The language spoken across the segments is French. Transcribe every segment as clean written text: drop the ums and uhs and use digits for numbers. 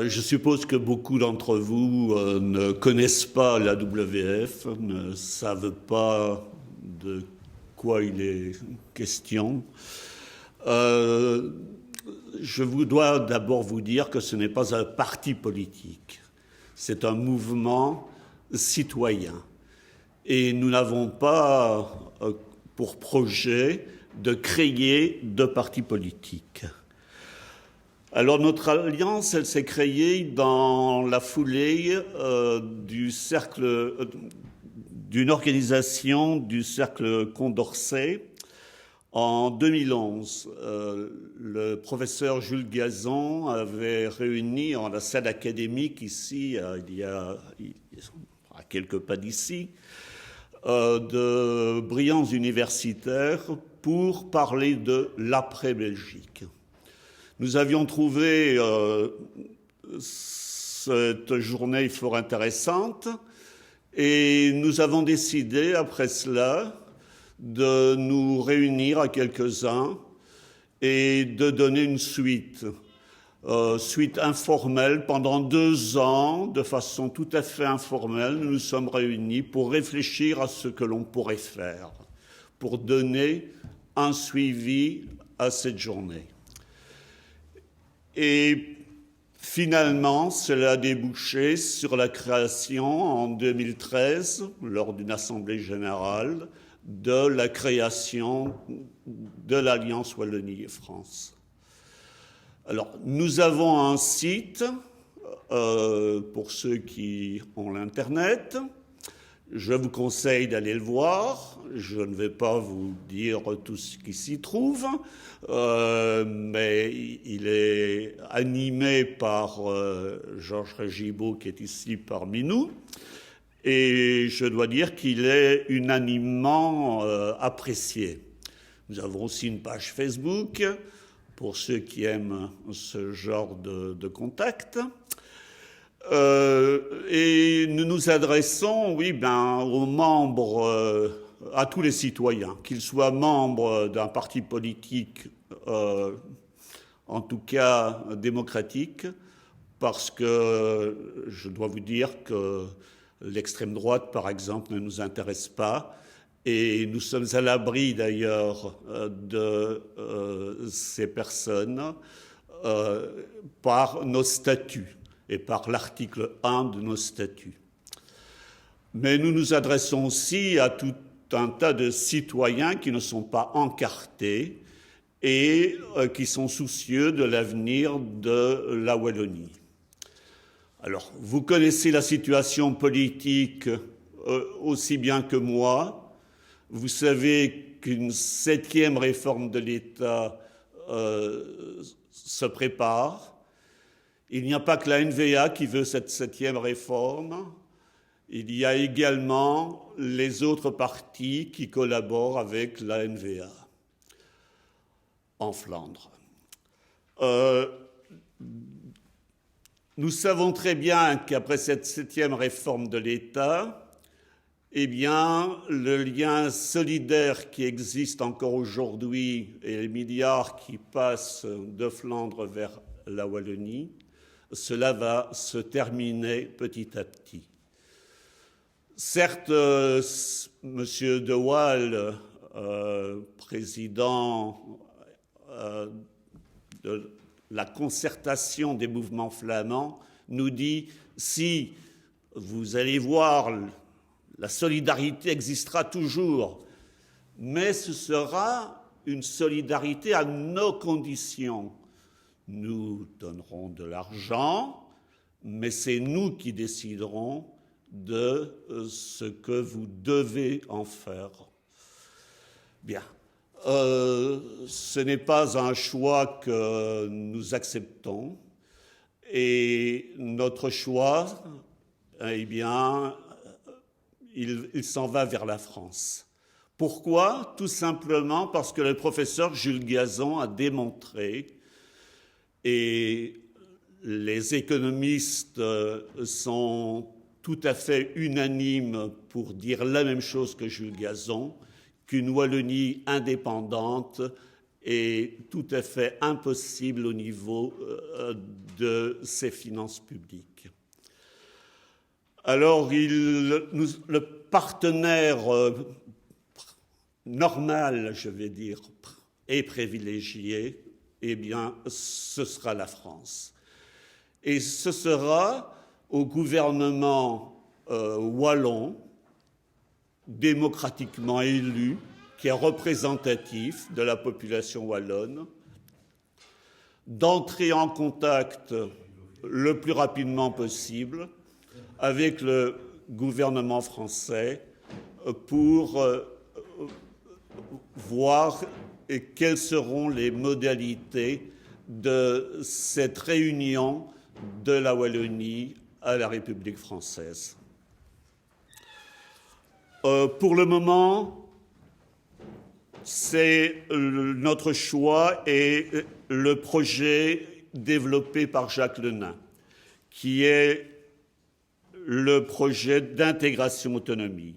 Je suppose que beaucoup d'entre vous ne connaissent pas l'AWF, ne savent pas de quoi il est question. Je dois d'abord vous dire que ce n'est pas un parti politique, c'est un mouvement citoyen. Et nous n'avons pas pour projet de créer de partis politiques. Alors notre alliance, elle s'est créée dans la foulée d'une organisation du Cercle Condorcet en 2011. Le professeur Jules Gazan avait réuni en la salle académique ici, il y a à quelques pas d'ici, de brillants universitaires pour parler de l'après-Belgique. Nous avions trouvé cette journée fort intéressante et nous avons décidé, après cela, de nous réunir à quelques-uns et de donner une suite informelle. Pendant 2 ans, de façon tout à fait informelle, nous nous sommes réunis pour réfléchir à ce que l'on pourrait faire, pour donner un suivi à cette journée. Et finalement, cela a débouché sur la création en 2013, lors d'une assemblée générale, de la création de l'Alliance Wallonie et France. Alors, nous avons un site, pour ceux qui ont l'Internet. Je vous conseille d'aller le voir. Je ne vais pas vous dire tout ce qui s'y trouve, mais il est animé par Georges Régibaud, qui est ici parmi nous. Et je dois dire qu'il est unanimement apprécié. Nous avons aussi une page Facebook, pour ceux qui aiment ce genre de contact. Et nous nous adressons, aux membres, à tous les citoyens, qu'ils soient membres d'un parti politique, en tout cas démocratique, parce que je dois vous dire que l'extrême droite, par exemple, ne nous intéresse pas, et nous sommes à l'abri d'ailleurs de ces personnes par nos statuts et par l'article 1 de nos statuts. Mais nous nous adressons aussi à tout un tas de citoyens qui ne sont pas encartés et qui sont soucieux de l'avenir de la Wallonie. Alors, vous connaissez la situation politique aussi bien que moi. Vous savez qu'une 7e réforme de l'État se prépare. Il n'y a pas que la NVA qui veut cette 7e réforme. Il y a également les autres partis qui collaborent avec la NVA en Flandre. Nous savons très bien qu'après cette 7e réforme de l'État, le lien solidaire qui existe encore aujourd'hui et les milliards qui passent de Flandre vers la Wallonie, cela va se terminer petit à petit. Certes, M. De Waal, président de la concertation des mouvements flamands, nous dit « si vous allez voir, la solidarité existera toujours, mais ce sera une solidarité à nos conditions. Nous donnerons de l'argent, mais c'est nous qui déciderons de ce que vous devez en faire. » Bien. Ce n'est pas un choix que nous acceptons. Et notre choix, il s'en va vers la France. Pourquoi ? Tout simplement parce que le professeur Jules Gazan a démontré, et les économistes sont tout à fait unanimes pour dire la même chose que Jules Gazan, qu'une Wallonie indépendante est tout à fait impossible au niveau de ses finances publiques. Alors, le partenaire normal, je vais dire, et privilégié, eh bien, ce sera la France. Et ce sera au gouvernement wallon, démocratiquement élu, qui est représentatif de la population wallonne, d'entrer en contact le plus rapidement possible avec le gouvernement français pour voir quelles seront les modalités de cette réunion de la Wallonie à la République française. Pour le moment, c'est notre choix et le projet développé par Jacques Le Nain, qui est le projet d'intégration-autonomie.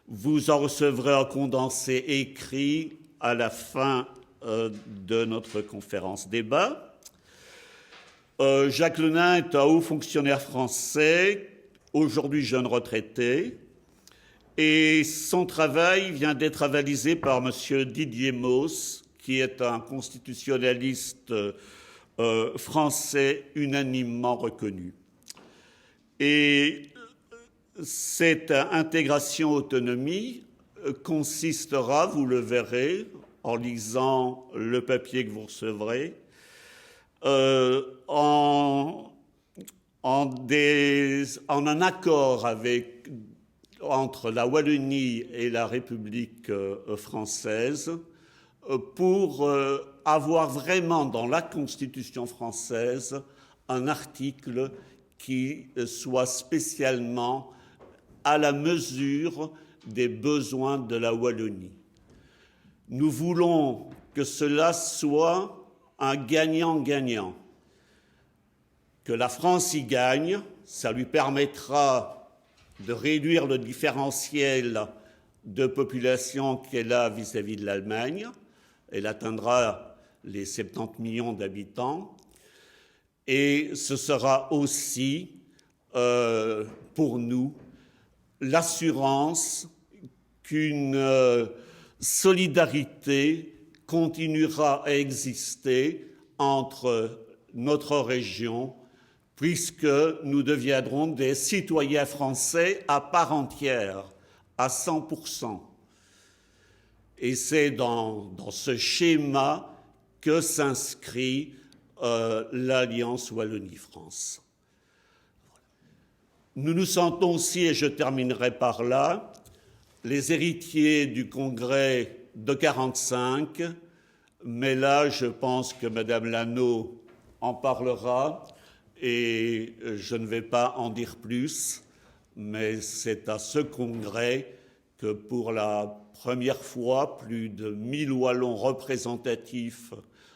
Vous en recevrez un condensé écrit à la fin de notre conférence débat. Jacques Le Nain est un haut fonctionnaire français, aujourd'hui jeune retraité, et son travail vient d'être avalisé par M. Didier Mauss, qui est un constitutionnaliste français unanimement reconnu. Et cette intégration-autonomie consistera, vous le verrez, en lisant le papier que vous recevrez, en un accord entre la Wallonie et la République française pour avoir vraiment dans la Constitution française un article qui soit spécialement à la mesure des besoins de la Wallonie. Nous voulons que cela soit un gagnant-gagnant, que la France y gagne, ça lui permettra de réduire le différentiel de population qu'elle a vis-à-vis de l'Allemagne. Elle atteindra les 70 millions d'habitants. Et ce sera aussi, pour nous, l'assurance qu'une solidarité continuera à exister entre notre région, puisque nous deviendrons des citoyens français à part entière, à 100%. Et c'est dans ce schéma que s'inscrit l'Alliance Wallonie-France. Nous nous sentons aussi, et je terminerai par là, les héritiers du Congrès de 1945, mais là, je pense que Mme Lano en parlera, et je ne vais pas en dire plus, mais c'est à ce congrès que pour la première fois, plus de 1000 Wallons représentatifs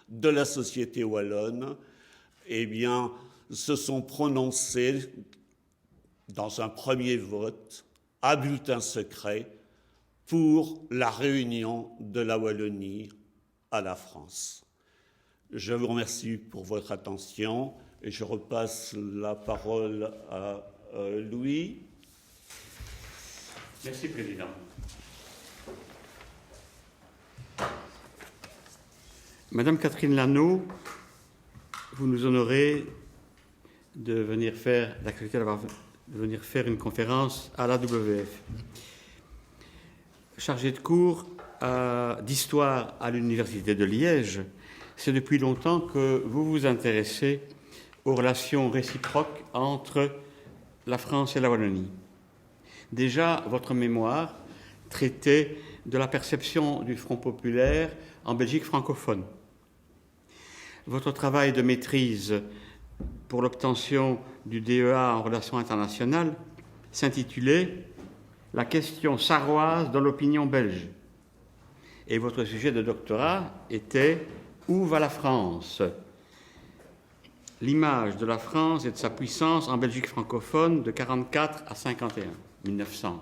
de la société wallonne, eh bien, se sont prononcés dans un premier vote à bulletin secret pour la réunion de la Wallonie à la France. Je vous remercie pour votre attention et je repasse la parole à Louis. Merci, Président. Madame Catherine Lano, vous nous honorez de venir faire une conférence à l'AWF. Chargée de cours d'histoire à l'Université de Liège, c'est depuis longtemps que vous vous intéressez aux relations réciproques entre la France et la Wallonie. Déjà, votre mémoire traitait de la perception du Front populaire en Belgique francophone. Votre travail de maîtrise pour l'obtention du DEA en relations internationales s'intitulait « La question sarroise dans l'opinion belge ». Et votre sujet de doctorat était « Où va la France ?» L'image de la France et de sa puissance en Belgique francophone de 1944 à 1951.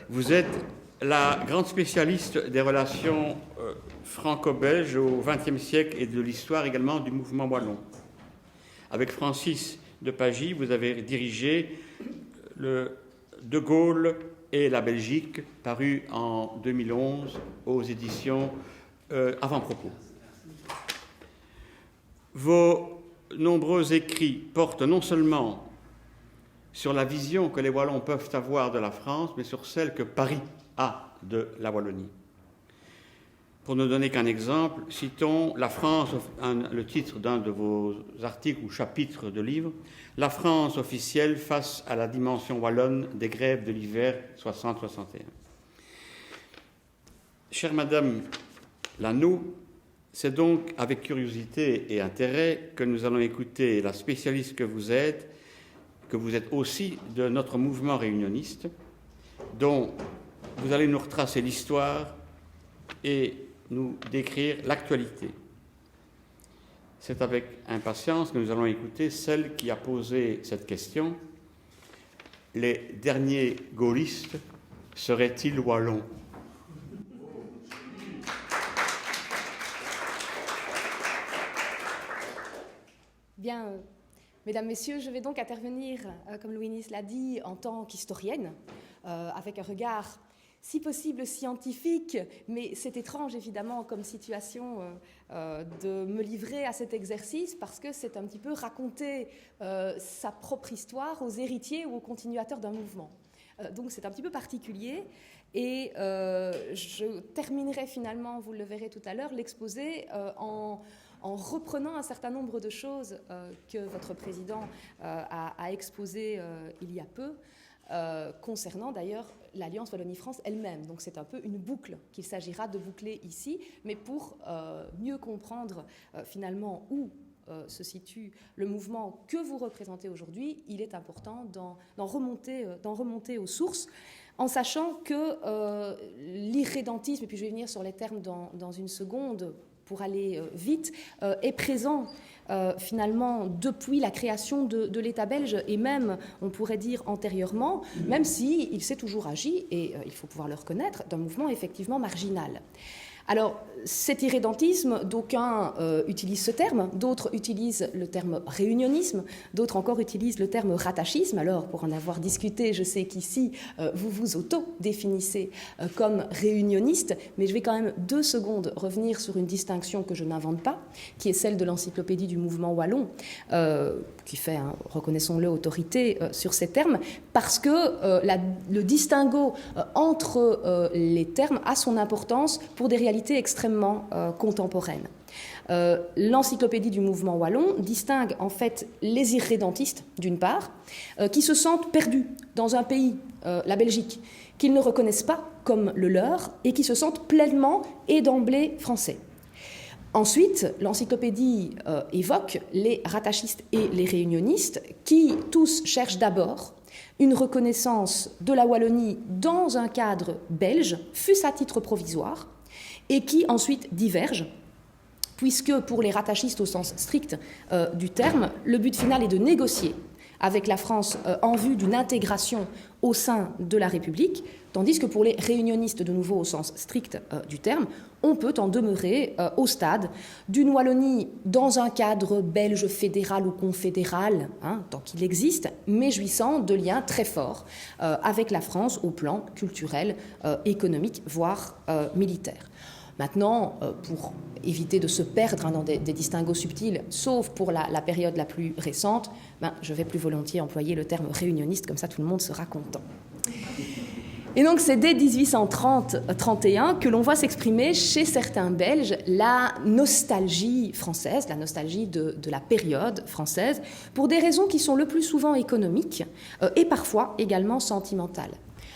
Vous êtes la grande spécialiste des relations franco-belges au XXe siècle et de l'histoire également du mouvement wallon. Avec Francis de Pagy, vous avez dirigé le De Gaulle et la Belgique, paru en 2011 aux éditions Avant-Propos. Vos nombreux écrits portent non seulement sur la vision que les Wallons peuvent avoir de la France, mais sur celle que Paris a de la Wallonie. Pour ne donner qu'un exemple, citons la France, le titre d'un de vos articles ou chapitres de livre, « La France officielle face à la dimension wallonne des grèves de l'hiver 60-61 ». Chère Madame Lanoux, c'est donc avec curiosité et intérêt que nous allons écouter la spécialiste que vous êtes aussi de notre mouvement réunionniste, dont vous allez nous retracer l'histoire et nous décrire l'actualité. C'est avec impatience que nous allons écouter celle qui a posé cette question. Les derniers gaullistes seraient-ils wallons ? Bien, mesdames, messieurs, je vais donc intervenir, comme Louis-Nice l'a dit, en tant qu'historienne, avec un regard si possible scientifique, mais c'est étrange évidemment comme situation de me livrer à cet exercice parce que c'est un petit peu raconter sa propre histoire aux héritiers ou aux continuateurs d'un mouvement. Donc c'est un petit peu particulier et je terminerai finalement, vous le verrez tout à l'heure, l'exposé en reprenant un certain nombre de choses que votre président a exposées il y a peu, concernant d'ailleurs l'Alliance Wallonie-France elle-même. Donc c'est un peu une boucle qu'il s'agira de boucler ici, mais pour mieux comprendre finalement où se situe le mouvement que vous représentez aujourd'hui, il est important d'en remonter aux sources, en sachant que l'irrédentisme, et puis je vais venir sur les termes dans une seconde pour aller vite, est présent finalement depuis la création de l'État belge et même, on pourrait dire, antérieurement, même s'il s'est toujours agi, et il faut pouvoir le reconnaître, d'un mouvement effectivement marginal. Alors, cet irrédentisme, d'aucuns utilisent ce terme, d'autres utilisent le terme réunionnisme, d'autres encore utilisent le terme rattachisme. Alors, pour en avoir discuté, je sais qu'ici, vous vous auto-définissez comme réunioniste, mais je vais quand même 2 secondes revenir sur une distinction que je n'invente pas, qui est celle de l'encyclopédie du mouvement wallon, qui fait, reconnaissons-le, autorité sur ces termes, parce que le distinguo entre les termes a son importance pour des réalités extrêmement contemporaines. L'encyclopédie du mouvement wallon distingue en fait les irrédentistes, d'une part, qui se sentent perdus dans un pays, la Belgique, qu'ils ne reconnaissent pas comme le leur et qui se sentent pleinement et d'emblée français. Ensuite, l'encyclopédie évoque les rattachistes et les réunionnistes qui tous cherchent d'abord une reconnaissance de la Wallonie dans un cadre belge, fût-ce à titre provisoire, et qui ensuite divergent, puisque pour les rattachistes au sens strict du terme, le but final est de négocier avec la France en vue d'une intégration au sein de la République, tandis que pour les réunionnistes, de nouveau au sens strict du terme, on peut en demeurer au stade d'une Wallonie dans un cadre belge fédéral ou confédéral, tant qu'il existe, mais jouissant de liens très forts avec la France au plan culturel, économique, voire militaire. Maintenant, pour éviter de se perdre dans des distinguos subtils, sauf pour la période la plus récente, je vais plus volontiers employer le terme réunionniste, comme ça tout le monde sera content. Et donc c'est dès 1830-31 que l'on voit s'exprimer chez certains Belges la nostalgie française, la nostalgie de la période française, pour des raisons qui sont le plus souvent économiques et parfois également sentimentales.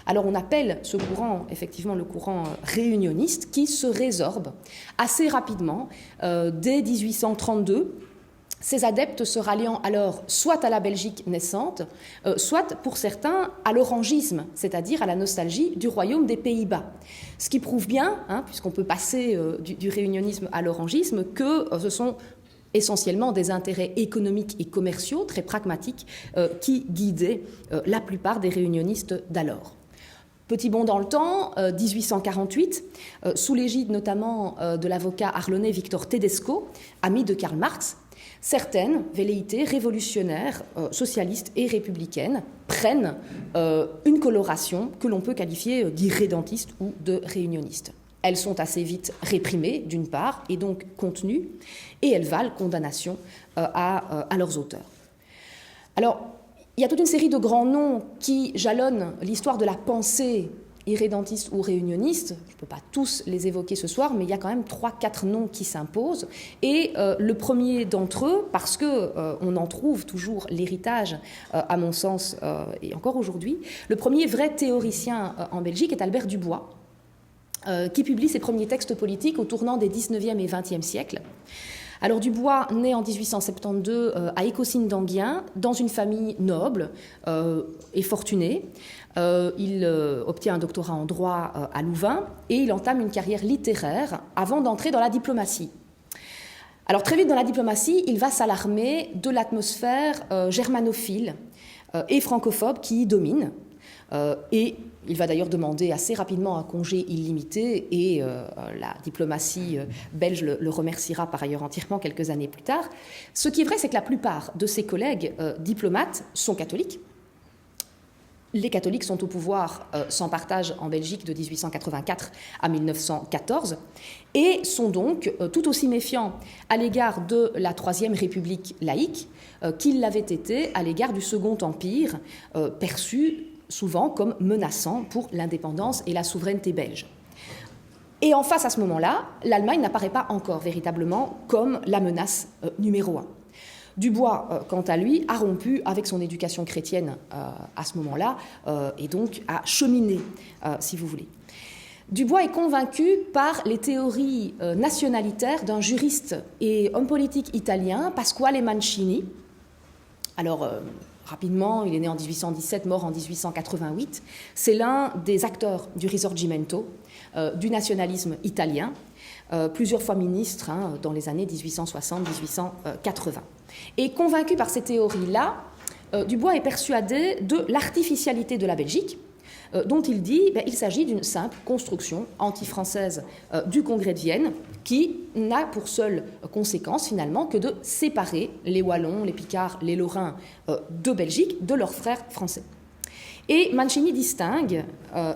Alors on appelle ce courant, effectivement, le courant réunionniste, qui se résorbe assez rapidement dès 1832, ces adeptes se ralliant alors soit à la Belgique naissante, soit, pour certains, à l'orangisme, c'est-à-dire à la nostalgie du royaume des Pays-Bas. Ce qui prouve bien, puisqu'on peut passer du réunionnisme à l'orangisme, que ce sont essentiellement des intérêts économiques et commerciaux très pragmatiques qui guidaient la plupart des réunionnistes d'alors. Petit bond dans le temps, 1848, sous l'égide notamment de l'avocat arlonnais Victor Tedesco, ami de Karl Marx, certaines velléités révolutionnaires, socialistes et républicaines prennent une coloration que l'on peut qualifier d'irrédentiste ou de réunioniste. Elles sont assez vite réprimées, d'une part, et donc contenues, et elles valent condamnation à leurs auteurs. Alors, il y a toute une série de grands noms qui jalonnent l'histoire de la pensée irrédentiste ou réunioniste. Je ne peux pas tous les évoquer ce soir, mais il y a quand même 3-4 noms qui s'imposent. Et le premier d'entre eux, parce qu'on en trouve toujours l'héritage, à mon sens, et encore aujourd'hui, le premier vrai théoricien en Belgique est Albert Dubois, qui publie ses premiers textes politiques au tournant des 19e et 20e siècles. Alors Dubois naît en 1872 à Écosine d'Anguien, dans une famille noble et fortunée. Il obtient un doctorat en droit à Louvain et il entame une carrière littéraire avant d'entrer dans la diplomatie. Alors très vite dans la diplomatie, il va s'alarmer de l'atmosphère germanophile et francophobe qui y domine. Et il va d'ailleurs demander assez rapidement un congé illimité et la diplomatie belge le remerciera par ailleurs entièrement quelques années plus tard. Ce qui est vrai, c'est que la plupart de ses collègues diplomates sont catholiques. Les catholiques sont au pouvoir sans partage en Belgique de 1884 à 1914 et sont donc tout aussi méfiants à l'égard de la Troisième République laïque qu'ils l'avaient été à l'égard du Second Empire, perçu souvent comme menaçant pour l'indépendance et la souveraineté belge. Et en face, à ce moment-là, l'Allemagne n'apparaît pas encore véritablement comme la menace numéro 1. Dubois, quant à lui, a rompu avec son éducation chrétienne à ce moment-là et donc a cheminé, si vous voulez. Dubois est convaincu par les théories nationalitaires d'un juriste et homme politique italien, Pasquale Mancini. Alors, rapidement, il est né en 1817, mort en 1888. C'est l'un des acteurs du Risorgimento, du nationalisme italien, plusieurs fois ministre dans les années 1860-1880. Et convaincu par ces théories-là, Dubois est persuadé de l'artificialité de la Belgique, dont il dit qu'il s'agit d'une simple construction anti-française du Congrès de Vienne qui n'a pour seule conséquence finalement que de séparer les Wallons, les Picards, les Lorrains de Belgique de leurs frères français. Et Mancini distingue,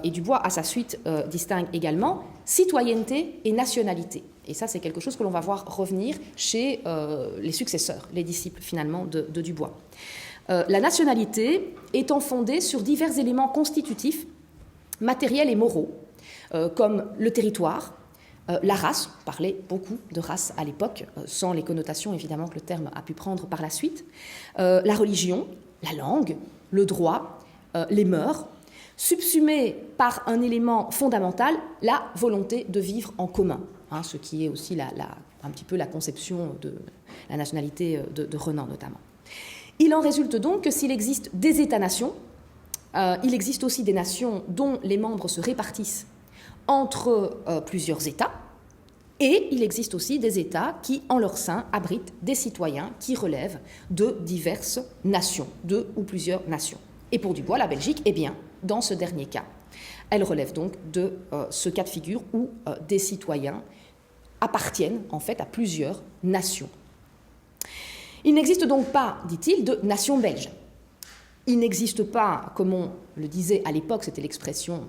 et Dubois à sa suite distingue également, citoyenneté et nationalité. Et ça, c'est quelque chose que l'on va voir revenir chez les successeurs, les disciples finalement de Dubois. La nationalité étant fondée sur divers éléments constitutifs, matériels et moraux, comme le territoire, la race, on parlait beaucoup de race à l'époque, sans les connotations évidemment que le terme a pu prendre par la suite, la religion, la langue, le droit, les mœurs, subsumés par un élément fondamental, la volonté de vivre en commun, ce qui est aussi un petit peu la conception de la nationalité de Renan notamment. Il en résulte donc que s'il existe des États-nations, il existe aussi des nations dont les membres se répartissent entre plusieurs États, et il existe aussi des États qui, en leur sein, abritent des citoyens qui relèvent de diverses nations, deux ou plusieurs nations. Et pour Dubois, la Belgique, eh bien, dans ce dernier cas, elle relève donc de ce cas de figure où des citoyens appartiennent en fait à plusieurs nations. Il n'existe donc pas, dit-il, de nation belge. Il n'existe pas, comme on le disait à l'époque, c'était l'expression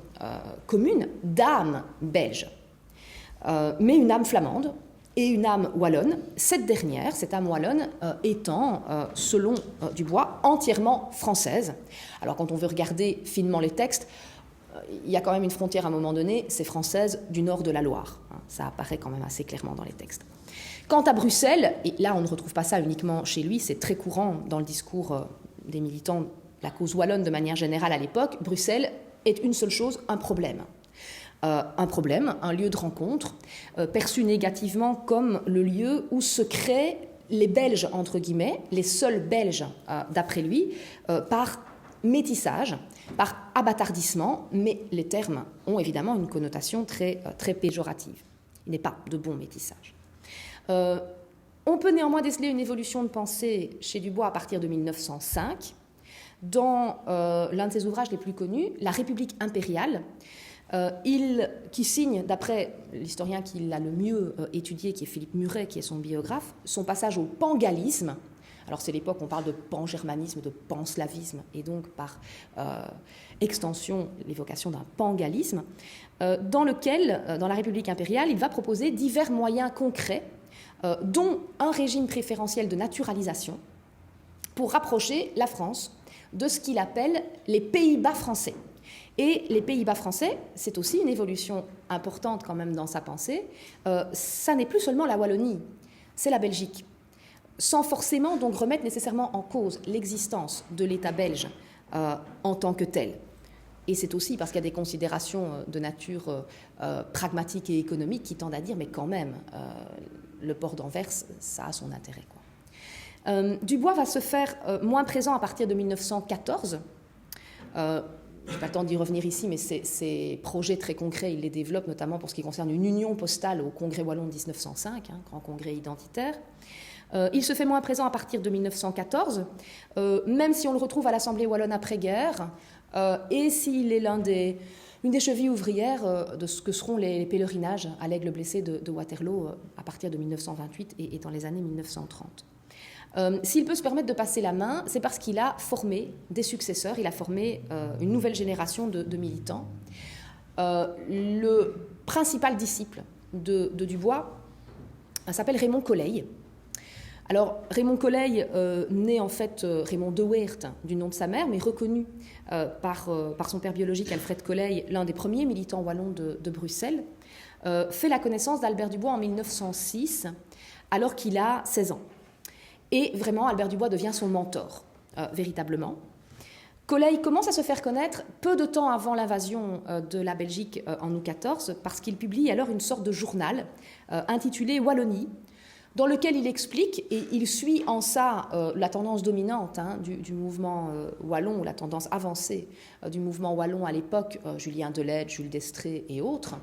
commune, d'âme belge, mais une âme flamande et une âme wallonne, cette dernière, cette âme wallonne, étant, selon Dubois, entièrement française. Alors quand on veut regarder finement les textes, il y a quand même une frontière à un moment donné, c'est française du nord de la Loire. Ça apparaît quand même assez clairement dans les textes. Quant à Bruxelles, et là on ne retrouve pas ça uniquement chez lui, c'est très courant dans le discours des militants de la cause wallonne de manière générale à l'époque, Bruxelles est une seule chose, un problème. Un problème, un lieu de rencontre, perçu négativement comme le lieu où se créent les Belges, entre guillemets, les seuls Belges, d'après lui, par métissage, par abattardissement, mais les termes ont évidemment une connotation très, très péjorative. Il n'est pas de bon métissage. On peut néanmoins déceler une évolution de pensée chez Dubois à partir de 1905, dans l'un de ses ouvrages les plus connus, La République impériale, qui signe, d'après l'historien qui l'a le mieux étudié, qui est Philippe Muret, qui est son biographe, son passage au pangalisme. Alors c'est l'époque où on parle de pangermanisme, de panslavisme, et donc par extension l'évocation d'un pangalisme, dans lequel, dans la République impériale, il va proposer divers moyens concrets, dont un régime préférentiel de naturalisation, pour rapprocher la France de ce qu'il appelle les Pays-Bas français. Et les Pays-Bas français, c'est aussi une évolution importante quand même dans sa pensée. Ça n'est plus seulement la Wallonie, c'est la Belgique, sans forcément donc remettre nécessairement en cause l'existence de l'État belge en tant que tel. Et c'est aussi parce qu'il y a des considérations de nature pragmatique et économique qui tendent à dire, mais quand même, le port d'Anvers, ça a son intérêt, quoi. Dubois va se faire moins présent à partir de 1914. Je n'ai pas le temps d'y revenir ici, mais ces projets très concrets, il les développe notamment pour ce qui concerne une union postale au Congrès wallon de 1905, grand congrès identitaire. Il se fait moins présent à partir de 1914, même si on le retrouve à l'Assemblée wallonne après-guerre, et s'il est une des chevilles ouvrières de ce que seront les pèlerinages à l'Aigle blessé de Waterloo à partir de 1928 et dans les années 1930. S'il peut se permettre de passer la main, c'est parce qu'il a formé des successeurs, il a formé une nouvelle génération de militants. Le principal disciple de Dubois s'appelle Raymond Colleille. Alors, Raymond Colleille naît en fait Raymond de Weert, du nom de sa mère, mais reconnu par son père biologique Alfred Colleille, l'un des premiers militants wallons de Bruxelles, fait la connaissance d'Albert Dubois en 1906, alors qu'il a 16 ans. Et vraiment, Albert Dubois devient son mentor, véritablement. Colleille commence à se faire connaître peu de temps avant l'invasion de la Belgique en août 14, parce qu'il publie alors une sorte de journal intitulé Wallonie, dans lequel il explique, et il suit en ça la tendance dominante du mouvement wallon, ou la tendance avancée du mouvement wallon à l'époque, Julien Delède, Jules d'Estrée et autres,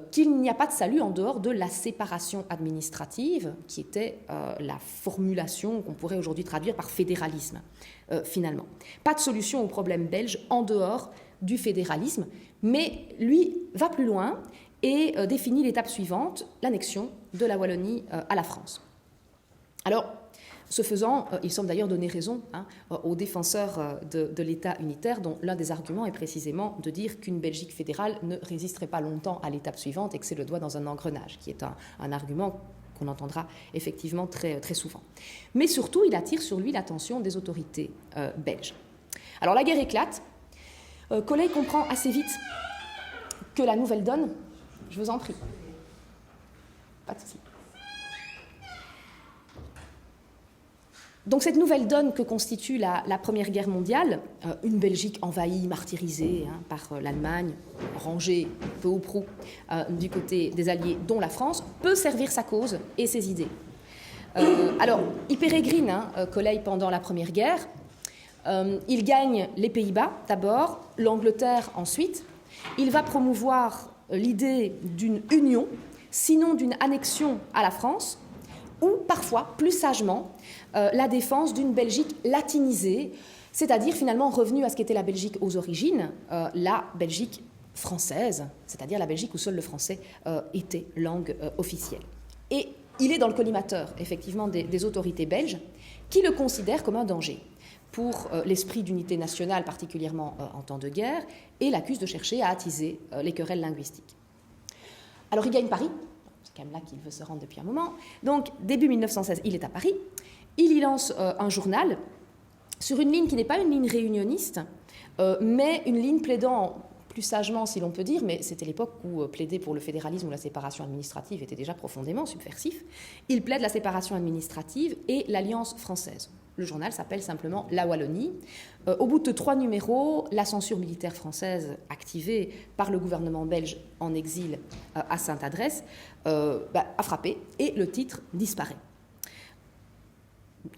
qu'il n'y a pas de salut en dehors de la séparation administrative, qui était la formulation qu'on pourrait aujourd'hui traduire par fédéralisme, finalement. Pas de solution au problème belge en dehors du fédéralisme, mais lui va plus loin et définit l'étape suivante, l'annexion de la Wallonie à la France. Alors, ce faisant, il semble d'ailleurs donner raison aux défenseurs de l'État unitaire, dont l'un des arguments est précisément de dire qu'une Belgique fédérale ne résisterait pas longtemps à l'étape suivante et que c'est le doigt dans un engrenage, qui est un argument qu'on entendra effectivement très, très souvent. Mais surtout, il attire sur lui l'attention des autorités belges. Alors, la guerre éclate. Colleille comprend assez vite que la nouvelle donne. Je vous en prie. Pas de souci. Donc cette nouvelle donne que constitue la Première Guerre mondiale, une Belgique envahie, martyrisée par l'Allemagne, rangée peu ou prou du côté des Alliés, dont la France, peut servir sa cause et ses idées. Alors, il pérégrine, Colleille, pendant la Première Guerre. Il gagne les Pays-Bas d'abord, l'Angleterre ensuite. Il va promouvoir l'idée d'une union, sinon d'une annexion à la France, ou parfois, plus sagement, la défense d'une Belgique latinisée, c'est-à-dire finalement revenue à ce qu'était la Belgique aux origines, la Belgique française, c'est-à-dire la Belgique où seul le français était langue officielle. Et il est dans le collimateur, effectivement, des autorités belges, qui le considèrent comme un danger pour l'esprit d'unité nationale, particulièrement en temps de guerre, et l'accuse de chercher à attiser les querelles linguistiques. Alors il gagne Paris, c'est quand même là qu'il veut se rendre depuis un moment, donc début 1916, il est à Paris, il y lance un journal sur une ligne qui n'est pas une ligne réunioniste, mais une ligne plaidant plus sagement, si l'on peut dire, mais c'était l'époque où plaider pour le fédéralisme ou la séparation administrative était déjà profondément subversif. Il plaide la séparation administrative et l'Alliance française. Le journal s'appelle simplement La Wallonie. Au bout de 3 numéros, la censure militaire française, activée par le gouvernement belge en exil à Sainte-Adresse, a frappé et le titre disparaît.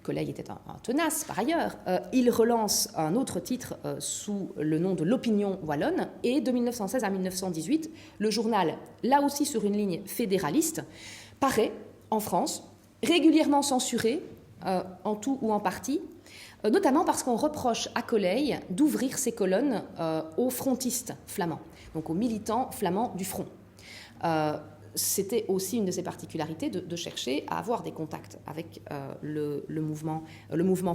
Colleille était un tenace, par ailleurs. Il relance un autre titre sous le nom de l'Opinion wallonne, et de 1916 à 1918, le journal, là aussi sur une ligne fédéraliste, paraît en France, régulièrement censuré, en tout ou en partie, notamment parce qu'on reproche à Coley d'ouvrir ses colonnes aux frontistes flamands, donc aux militants flamands du front. C'était aussi une de ses particularités de chercher à avoir des contacts avec le mouvement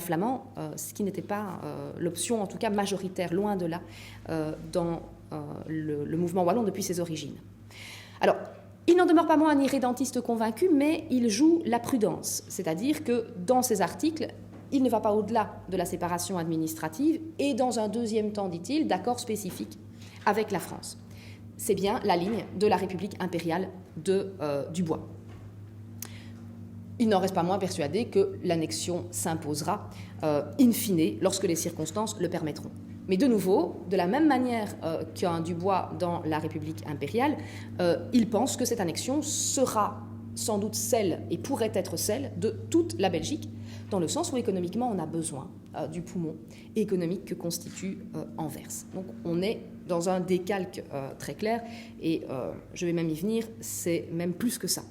flamand, ce qui n'était pas l'option, en tout cas majoritaire, loin de là, dans le mouvement wallon depuis ses origines. Alors, il n'en demeure pas moins un irrédentiste convaincu, mais il joue la prudence, c'est-à-dire que dans ses articles, il ne va pas au-delà de la séparation administrative et, dans un deuxième temps, dit-il, d'accords spécifiques avec la France. C'est bien la ligne de la République impériale de Dubois. Il n'en reste pas moins persuadé que l'annexion s'imposera in fine lorsque les circonstances le permettront. Mais de nouveau, de la même manière qu'un Dubois dans la République impériale, il pense que cette annexion sera sans doute celle, et pourrait être celle, de toute la Belgique, dans le sens où économiquement on a besoin du poumon économique que constitue Anvers. Donc on est dans un décalque très clair, et je vais même y venir, c'est même plus que ça.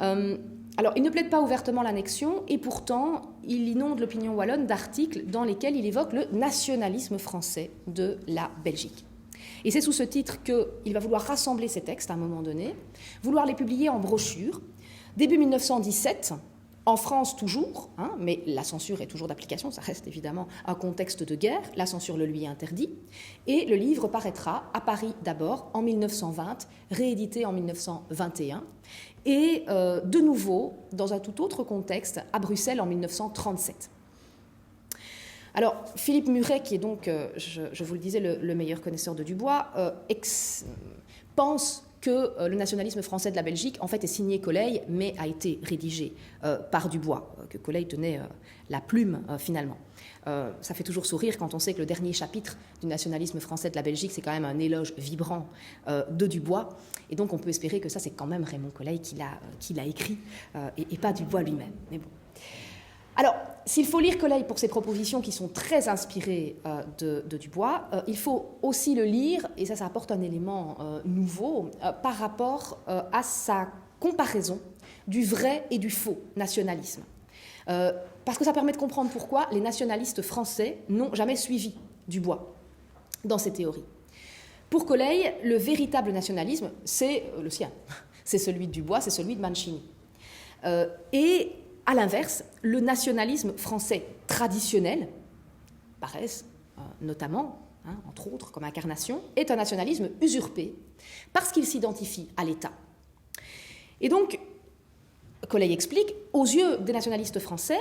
Alors, il ne plaide pas ouvertement l'annexion, et pourtant, il inonde l'opinion wallonne d'articles dans lesquels il évoque le nationalisme français de la Belgique. Et c'est sous ce titre qu'il va vouloir rassembler ces textes à un moment donné, vouloir les publier en brochure. Début 1917, en France toujours, mais la censure est toujours d'application, ça reste évidemment un contexte de guerre, la censure le lui interdit, et le livre paraîtra à Paris d'abord en 1920, réédité en 1921, et de nouveau, dans un tout autre contexte, à Bruxelles en 1937. Alors, Philippe Muret, qui est donc, je vous le disais, le meilleur connaisseur de Dubois, pense que le nationalisme français de la Belgique, en fait, est signé Coley, mais a été rédigé par Dubois, que Coley tenait la plume, finalement. Ça fait toujours sourire quand on sait que le dernier chapitre du nationalisme français de la Belgique, c'est quand même un éloge vibrant de Dubois. Et donc, on peut espérer que ça, c'est quand même Raymond Coley qui l'a écrit, et pas Dubois lui-même. Mais bon. Alors, s'il faut lire Coley pour ses propositions qui sont très inspirées de Dubois, il faut aussi le lire, et ça apporte un élément nouveau, par rapport à sa comparaison du vrai et du faux nationalisme. Parce que ça permet de comprendre pourquoi les nationalistes français n'ont jamais suivi Dubois dans ses théories. Pour Coley, le véritable nationalisme, c'est le sien. C'est celui de Dubois, c'est celui de Mancini. Et à l'inverse, le nationalisme français traditionnel, Paresse notamment, entre autres comme incarnation, est un nationalisme usurpé parce qu'il s'identifie à l'État. Et donc, Coley explique, aux yeux des nationalistes français,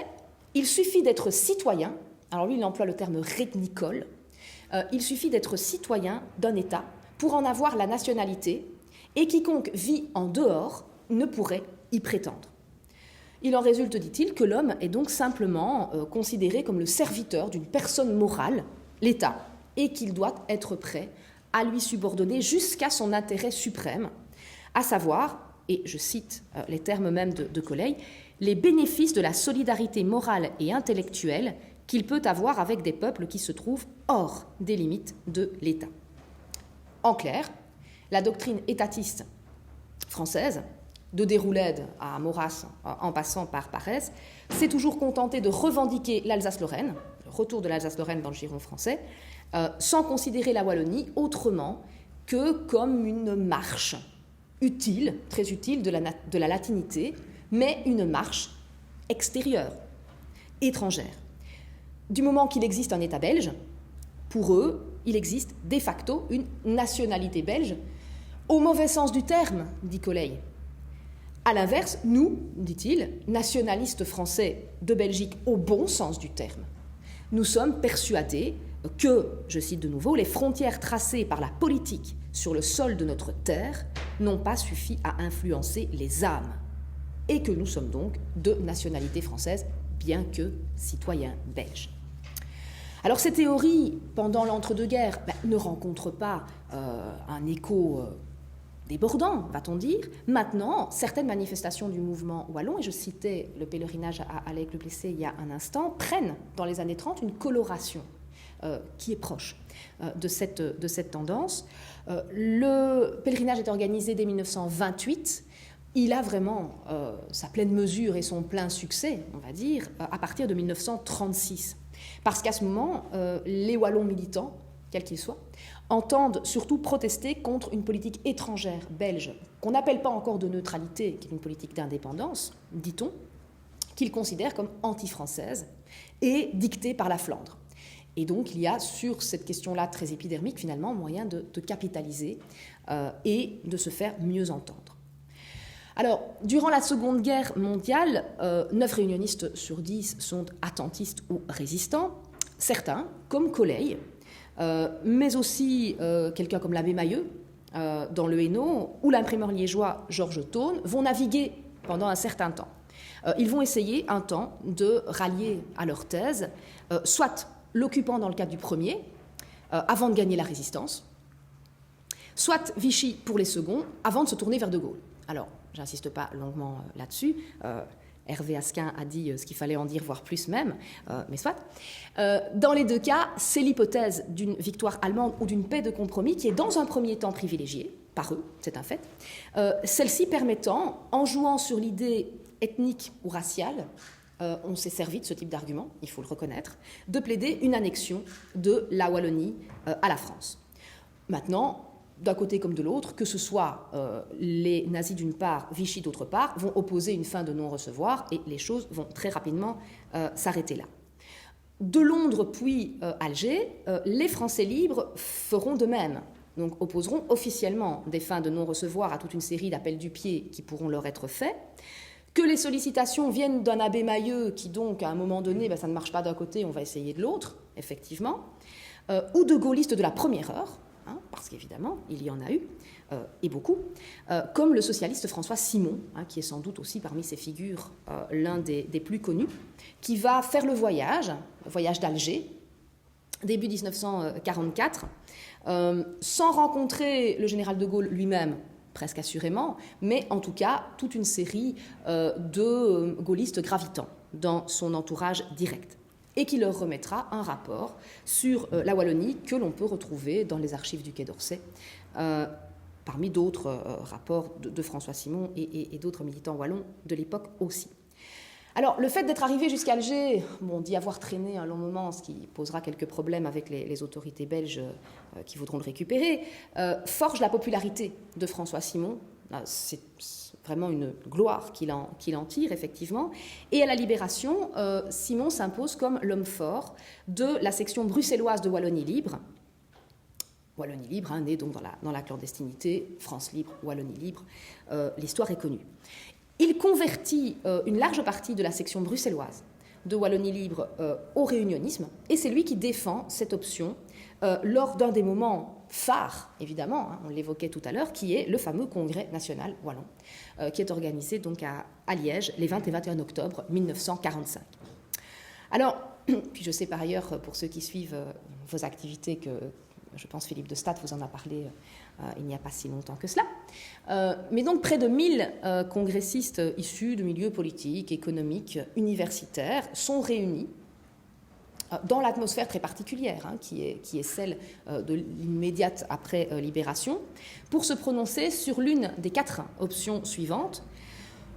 il suffit d'être citoyen, alors lui il emploie le terme régnicole, il suffit d'être citoyen d'un État pour en avoir la nationalité, et quiconque vit en dehors ne pourrait y prétendre. Il en résulte, dit-il, que l'homme est donc simplement considéré comme le serviteur d'une personne morale, l'État, et qu'il doit être prêt à lui subordonner jusqu'à son intérêt suprême, à savoir, et je cite les termes mêmes de Coley, les bénéfices de la solidarité morale et intellectuelle qu'il peut avoir avec des peuples qui se trouvent hors des limites de l'État. En clair, la doctrine étatiste française, de Déroulède à Maurras en passant par Paresse, s'est toujours contentée de revendiquer l'Alsace-Lorraine, le retour de l'Alsace-Lorraine dans le giron français, sans considérer la Wallonie autrement que comme une marche utile, très utile de la latinité, mais une marche extérieure, étrangère. Du moment qu'il existe un État belge, pour eux, il existe de facto une nationalité belge, au mauvais sens du terme, dit Coley. À l'inverse, nous, dit-il, nationalistes français de Belgique au bon sens du terme, nous sommes persuadés que, je cite de nouveau, les frontières tracées par la politique sur le sol de notre terre n'ont pas suffi à influencer les âmes, et que nous sommes donc de nationalité française, bien que citoyens belges. Alors ces théories, pendant l'entre-deux-guerres, ne rencontrent pas un écho débordant, va-t-on dire. Maintenant, certaines manifestations du mouvement wallon, et je citais le pèlerinage à Laigle-le-Plessis il y a un instant, prennent dans les années 30 une coloration qui est proche de cette tendance. Le pèlerinage est organisé dès 1928. il a vraiment sa pleine mesure et son plein succès, on va dire, à partir de 1936. Parce qu'à ce moment, les Wallons militants, quels qu'ils soient, entendent surtout protester contre une politique étrangère belge, qu'on n'appelle pas encore de neutralité, qui est une politique d'indépendance, dit-on, qu'ils considèrent comme anti-française et dictée par la Flandre. Et donc, il y a sur cette question-là très épidermique, finalement, moyen de capitaliser et de se faire mieux entendre. Alors, durant la Seconde Guerre mondiale, 9 réunionnistes sur 10 sont attentistes ou résistants. Certains, comme Coley, mais aussi quelqu'un comme l'abbé Mailleux, dans le Hainaut, ou l'imprimeur liégeois Georges Thône, vont naviguer pendant un certain temps. Ils vont essayer un temps de rallier à leur thèse, soit l'occupant dans le cadre du premier, avant de gagner la résistance, soit Vichy pour les seconds, avant de se tourner vers De Gaulle. Alors, j'insiste pas longuement là-dessus. Hervé Asquin a dit ce qu'il fallait en dire, voire plus même, mais soit. Dans les deux cas, c'est l'hypothèse d'une victoire allemande ou d'une paix de compromis qui est dans un premier temps privilégiée, par eux, c'est un fait, celle-ci permettant, en jouant sur l'idée ethnique ou raciale, on s'est servi de ce type d'argument, il faut le reconnaître, de plaider une annexion de la Wallonie à la France. Maintenant, d'un côté comme de l'autre, que ce soit les nazis d'une part, Vichy d'autre part, vont opposer une fin de non-recevoir et les choses vont très rapidement s'arrêter là. De Londres puis Alger, les Français libres feront de même, donc opposeront officiellement des fins de non-recevoir à toute une série d'appels du pied qui pourront leur être faits. Que les sollicitations viennent d'un abbé Mailleux qui donc à un moment donné, ça ne marche pas d'un côté, on va essayer de l'autre, effectivement, ou de gaullistes de la première heure, parce qu'évidemment, il y en a eu, et beaucoup, comme le socialiste François Simon, qui est sans doute aussi parmi ces figures l'un des plus connus, qui va faire le voyage d'Alger, début 1944, sans rencontrer le général de Gaulle lui-même, presque assurément, mais en tout cas, toute une série de gaullistes gravitants dans son entourage direct, et qui leur remettra un rapport sur la Wallonie que l'on peut retrouver dans les archives du Quai d'Orsay, parmi d'autres rapports de François Simon et d'autres militants wallons de l'époque aussi. Alors, le fait d'être arrivé jusqu'à Alger, d'y avoir traîné un long moment, ce qui posera quelques problèmes avec les autorités belges qui voudront le récupérer, forge la popularité de François Simon. C'est vraiment une gloire qu'il en tire, effectivement. Et à la Libération, Simon s'impose comme l'homme fort de la section bruxelloise de Wallonie Libre. Wallonie Libre, née donc dans la clandestinité, France Libre, Wallonie Libre, l'histoire est connue. Il convertit une large partie de la section bruxelloise de Wallonie Libre au réunionnisme, et c'est lui qui défend cette option lors d'un des moments phares, évidemment, on l'évoquait tout à l'heure, qui est le fameux Congrès national wallon, qui est organisé donc à Liège les 20 et 21 octobre 1945. Alors, puis je sais par ailleurs, pour ceux qui suivent vos activités, que je pense Philippe de Stade vous en a parlé il n'y a pas si longtemps que cela. Mais donc près de 1000 congressistes issus de milieux politiques, économiques, universitaires sont réunis dans l'atmosphère très particulière qui est celle de l'immédiate après-libération, pour se prononcer sur l'une des 4 options suivantes: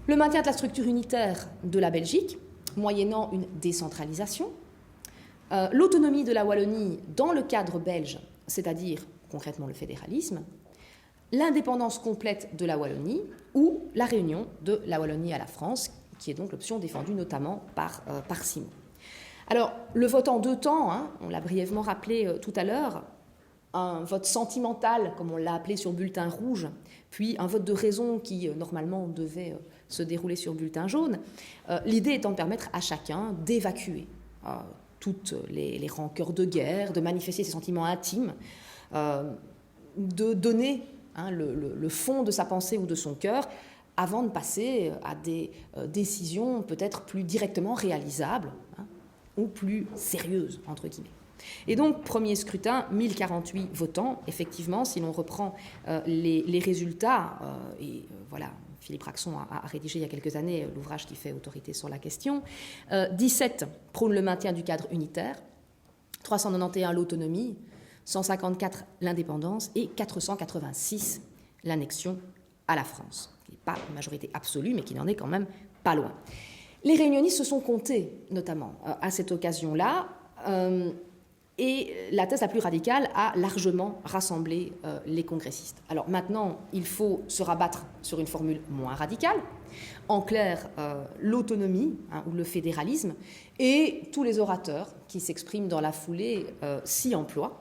le maintien de la structure unitaire de la Belgique, moyennant une décentralisation, l'autonomie de la Wallonie dans le cadre belge, c'est-à-dire concrètement le fédéralisme, l'indépendance complète de la Wallonie ou la réunion de la Wallonie à la France, qui est donc l'option défendue notamment par Simon. Alors, le vote en 2 temps, on l'a brièvement rappelé tout à l'heure, un vote sentimental, comme on l'a appelé sur bulletin rouge, puis un vote de raison qui, normalement, devait se dérouler sur bulletin jaune, l'idée étant de permettre à chacun d'évacuer toutes les rancœurs de guerre, de manifester ses sentiments intimes, de donner le fond de sa pensée ou de son cœur avant de passer à des décisions peut-être plus directement réalisables ou plus sérieuses, entre guillemets. Et donc, premier scrutin, 1048 votants. Effectivement, si l'on reprend les résultats, voilà, Philippe Raxon a rédigé il y a quelques années l'ouvrage qui fait autorité sur la question, 17 prônent le maintien du cadre unitaire, 391 l'autonomie, 154 l'indépendance et 486 l'annexion à la France. Il est pas une majorité absolue, mais qui n'en est quand même pas loin. Les réunionnistes se sont comptés, notamment, à cette occasion-là, et la thèse la plus radicale a largement rassemblé les congressistes. Alors maintenant, il faut se rabattre sur une formule moins radicale, en clair, l'autonomie ou le fédéralisme, et tous les orateurs qui s'expriment dans la foulée s'y emploient.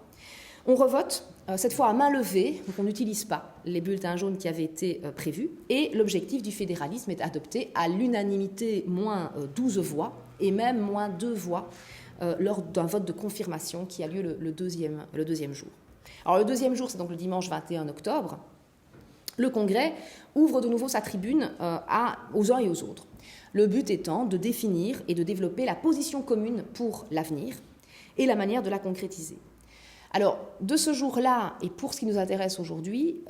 On revote, cette fois à main levée, donc on n'utilise pas les bulletins jaunes qui avaient été prévus, et l'objectif du fédéralisme est adopté à l'unanimité moins 12 voix, et même moins 2 voix, lors d'un vote de confirmation qui a lieu le deuxième jour. Alors le deuxième jour, c'est donc le dimanche 21 octobre. Le Congrès ouvre de nouveau sa tribune aux uns et aux autres. Le but étant de définir et de développer la position commune pour l'avenir et la manière de la concrétiser. Alors, de ce jour-là, et pour ce qui nous intéresse aujourd'hui,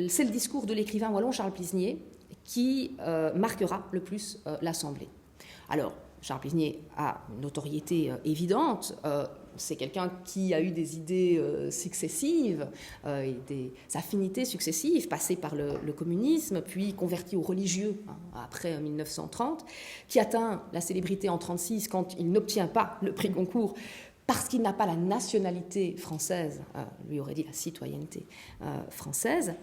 c'est le discours de l'écrivain wallon Charles Plisnier qui marquera le plus l'Assemblée. Alors, Charles Plisnier a une notoriété évidente. C'est quelqu'un qui a eu des idées successives, et des affinités successives, passé par le communisme, puis converti au religieux après 1930, qui atteint la célébrité en 1936 quand il n'obtient pas le prix Goncourt parce qu'il n'a pas la nationalité française, lui aurait dit la citoyenneté française,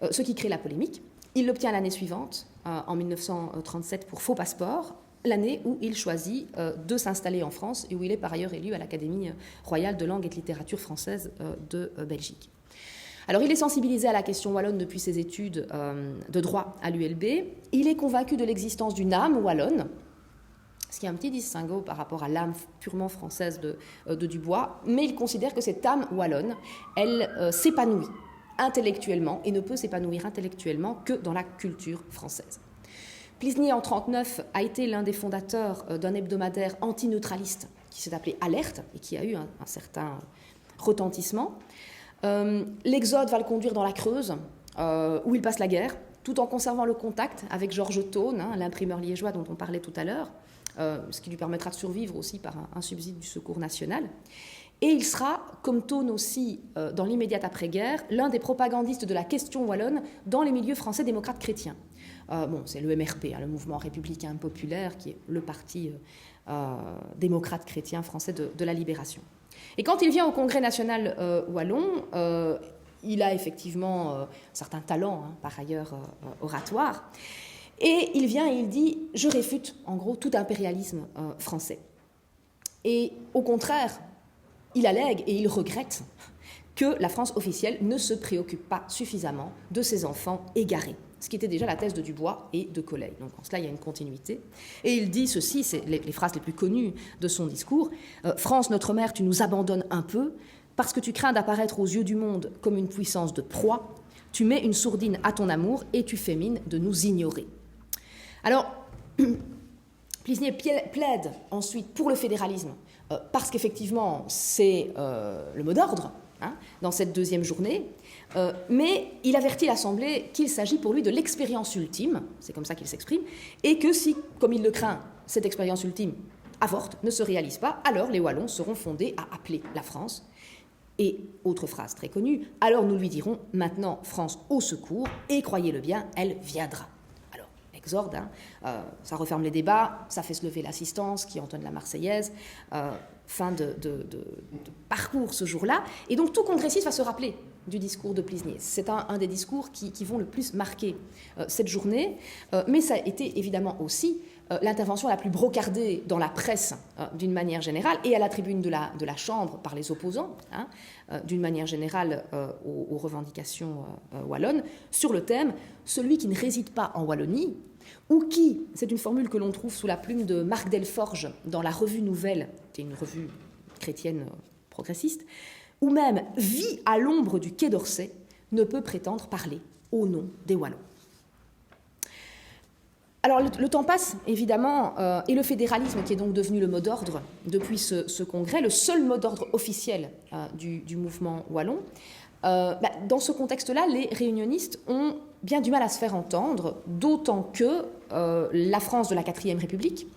ce qui crée la polémique. Il l'obtient l'année suivante, en 1937, pour faux passeport, l'année où il choisit de s'installer en France et où il est par ailleurs élu à l'Académie royale de langue et de littérature française de Belgique. Alors il est sensibilisé à la question wallonne depuis ses études de droit à l'ULB. Il est convaincu de l'existence d'une âme wallonne, ce qui est un petit distinguo par rapport à l'âme purement française de Dubois, mais il considère que cette âme wallonne, elle s'épanouit intellectuellement et ne peut s'épanouir intellectuellement que dans la culture française. Plisnier, en 1939, a été l'un des fondateurs d'un hebdomadaire antineutraliste qui s'est appelé Alerte et qui a eu un certain retentissement. L'exode va le conduire dans la Creuse, où il passe la guerre, tout en conservant le contact avec Georges Tone, l'imprimeur liégeois dont on parlait tout à l'heure, ce qui lui permettra de survivre aussi par un subside du Secours national. Et il sera, comme Tone aussi, dans l'immédiate après-guerre, l'un des propagandistes de la question wallonne dans les milieux français démocrates chrétiens. C'est le MRP, le mouvement républicain populaire, qui est le parti démocrate chrétien français de la Libération. Et quand il vient au Congrès national wallon, il a effectivement un certain talent, par ailleurs oratoire, et il vient et il dit « je réfute en gros tout impérialisme français ». Et au contraire, il allègue et il regrette que la France officielle ne se préoccupe pas suffisamment de ses enfants égarés, ce qui était déjà la thèse de Dubois et de Collet. Donc en cela, il y a une continuité. Et il dit ceci, c'est les phrases les plus connues de son discours, « France, notre mère, tu nous abandonnes un peu, parce que tu crains d'apparaître aux yeux du monde comme une puissance de proie, tu mets une sourdine à ton amour et tu fais mine de nous ignorer. » Alors, Plisnier plaide ensuite pour le fédéralisme, parce qu'effectivement, c'est le mot d'ordre dans cette deuxième journée, mais il avertit l'Assemblée qu'il s'agit pour lui de l'expérience ultime, c'est comme ça qu'il s'exprime, et que si, comme il le craint, cette expérience ultime avorte, ne se réalise pas, alors les Wallons seront fondés à appeler la France. Et, autre phrase très connue, alors nous lui dirons, maintenant France au secours, et croyez-le bien, elle viendra. Alors, exorde, ça referme les débats, ça fait se lever l'assistance qui entonne la Marseillaise, fin de parcours ce jour-là, et donc tout congressiste va se rappeler du discours de Plisnier. C'est un des discours qui vont le plus marquer cette journée, mais ça a été évidemment aussi l'intervention la plus brocardée dans la presse d'une manière générale et à la tribune de la Chambre par les opposants, d'une manière générale aux revendications wallonnes, sur le thème « Celui qui ne réside pas en Wallonie » ou qui, c'est une formule que l'on trouve sous la plume de Marc Delforge dans la Revue Nouvelle, qui est une revue chrétienne progressiste, ou même vit à l'ombre du Quai d'Orsay, ne peut prétendre parler au nom des Wallons. Alors le temps passe, évidemment, et le fédéralisme, qui est donc devenu le mot d'ordre depuis ce congrès, le seul mot d'ordre officiel du mouvement wallon, dans ce contexte-là, les réunionnistes ont bien du mal à se faire entendre, d'autant que la France de la 4e République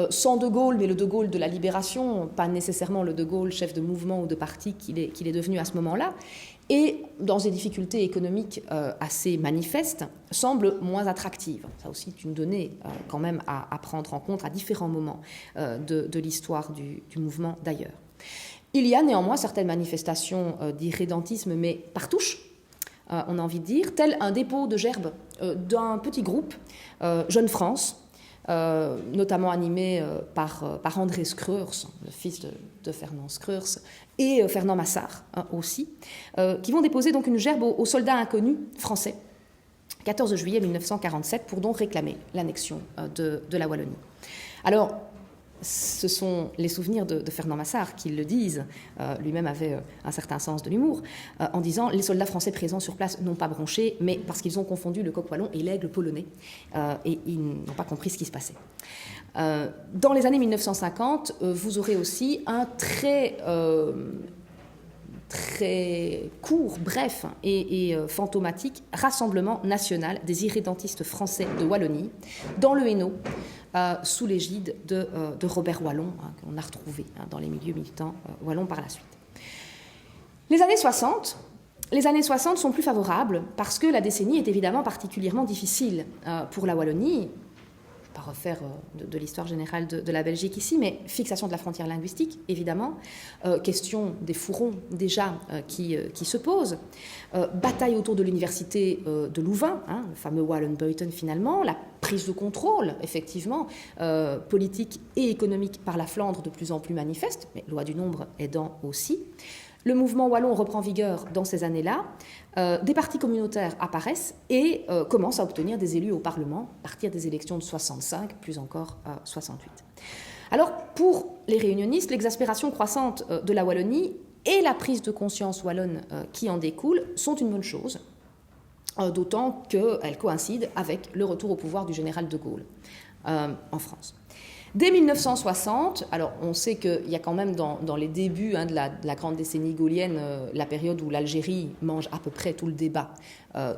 sans De Gaulle, mais le De Gaulle de la Libération, pas nécessairement le De Gaulle chef de mouvement ou de parti qu'il est devenu à ce moment-là, et dans des difficultés économiques assez manifestes, semble moins attractive. Ça aussi est une donnée quand même à prendre en compte à différents moments de l'histoire du mouvement d'ailleurs. Il y a néanmoins certaines manifestations d'irrédentisme, mais par touche, on a envie de dire, tel un dépôt de gerbes d'un petit groupe, Jeune France, notamment animé par André Screurs, le fils de Fernand Screurs, et Fernand Massard aussi, qui vont déposer donc une gerbe aux soldats inconnus français, 14 juillet 1947, pour donc réclamer l'annexion de la Wallonie. Alors, ce sont les souvenirs de Fernand Massard qui le disent, lui-même avait un certain sens de l'humour, en disant « Les soldats français présents sur place n'ont pas bronché, mais parce qu'ils ont confondu le coq wallon et l'aigle polonais, et ils n'ont pas compris ce qui se passait. » Dans les années 1950, vous aurez aussi un très court, bref et fantomatique rassemblement national des irrédentistes français de Wallonie, dans le Hainaut, sous l'égide de Robert Wallon, qu'on a retrouvé dans les milieux militants wallons par la suite. Les années 60 sont plus favorables parce que la décennie est évidemment particulièrement difficile pour la Wallonie. Je ne vais pas refaire de l'histoire générale de la Belgique ici, mais fixation de la frontière linguistique, évidemment, question des fourrons déjà qui se posent, bataille autour de l'université de Louvain, le fameux Wallenbuiten finalement, la prise de contrôle, effectivement, politique et économique par la Flandre de plus en plus manifeste, mais loi du nombre aidant aussi. Le mouvement wallon reprend vigueur dans ces années-là, des partis communautaires apparaissent et commencent à obtenir des élus au Parlement à partir des élections de 65, plus encore 68. Alors, pour les réunionnistes, l'exaspération croissante de la Wallonie et la prise de conscience wallonne qui en découle sont une bonne chose, d'autant qu'elles coïncident avec le retour au pouvoir du général de Gaulle en France. Dès 1960, alors on sait qu'il y a quand même dans les débuts de la grande décennie gaullienne la période où l'Algérie mange à peu près tout le débat,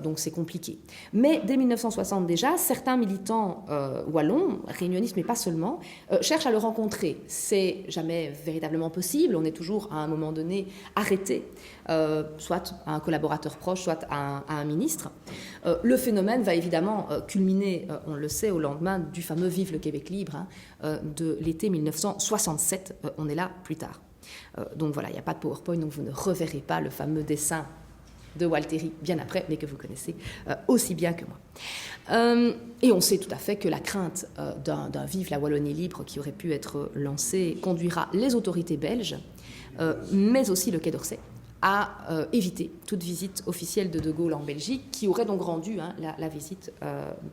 donc c'est compliqué. Mais dès 1960 déjà, certains militants wallons, réunionnistes mais pas seulement, cherchent à le rencontrer. C'est jamais véritablement possible, on est toujours à un moment donné arrêté, soit à un collaborateur proche, soit à un ministre. Le phénomène va évidemment culminer, on le sait, au lendemain du fameux Vive le Québec libre de l'été 1967. On est là plus tard. Donc voilà, il n'y a pas de PowerPoint, donc vous ne reverrez pas le fameux dessin de Walteri bien après, mais que vous connaissez aussi bien que moi. Et on sait tout à fait que la crainte d'un Vive la Wallonie libre qui aurait pu être lancé conduira les autorités belges, mais aussi le Quai d'Orsay, à éviter toute visite officielle de Gaulle en Belgique, qui aurait donc rendu la visite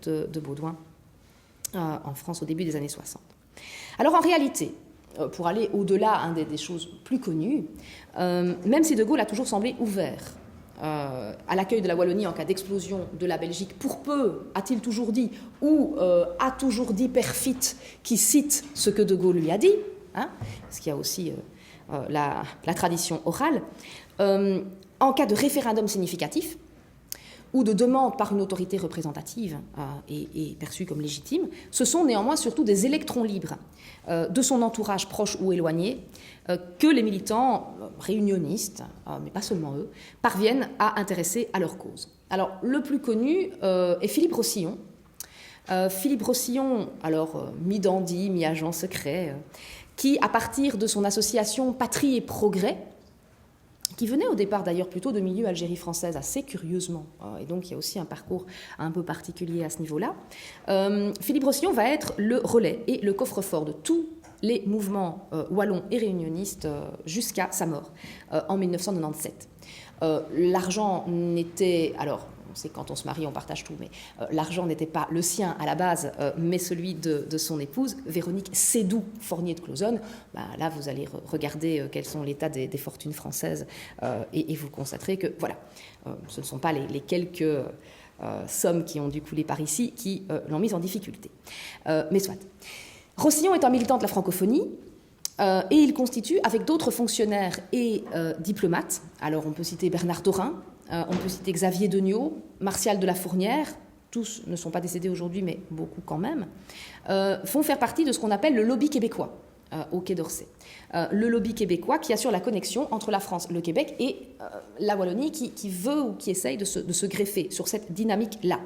de Baudouin en France au début des années 60. Alors en réalité, pour aller au-delà des choses plus connues, même si de Gaulle a toujours semblé ouvert à l'accueil de la Wallonie en cas d'explosion de la Belgique, pour peu, a-t-il toujours dit, ou a toujours dit Perfit, qui cite ce que de Gaulle lui a dit, parce qu'il y a aussi la tradition orale, en cas de référendum significatif ou de demande par une autorité représentative et perçue comme légitime, ce sont néanmoins surtout des électrons libres de son entourage proche ou éloigné que les militants réunionnistes, mais pas seulement eux, parviennent à intéresser à leur cause. Alors, le plus connu est Philippe Rossillon. Philippe Rossillon, alors mi-dandy, mi-agent secret, qui, à partir de son association Patrie et Progrès, qui venait au départ d'ailleurs plutôt de milieu Algérie française, assez curieusement, et donc il y a aussi un parcours un peu particulier à ce niveau-là, Philippe Rossillon va être le relais et le coffre-fort de tous les mouvements wallons et réunionnistes jusqu'à sa mort en 1997. L'argent n'était... Alors, on sait que quand on se marie, on partage tout, mais l'argent n'était pas le sien à la base, mais celui de son épouse, Véronique Sédou Fournier de Clauzonne. Là, vous allez regarder quels sont l'état des fortunes françaises et vous constaterez que, voilà, ce ne sont pas les quelques sommes qui ont dû couler par ici qui l'ont mise en difficulté. Mais soit. Rossillon est un militant de la francophonie, et il constitue, avec d'autres fonctionnaires et diplomates, alors on peut citer Bernard Dorin, on peut citer Xavier Degnaud, Martial de la Fournière, tous ne sont pas décédés aujourd'hui, mais beaucoup quand même, font faire partie de ce qu'on appelle le lobby québécois au Quai d'Orsay. Le lobby québécois qui assure la connexion entre la France, le Québec et la Wallonie qui veut ou qui essaye de se greffer sur cette dynamique-là.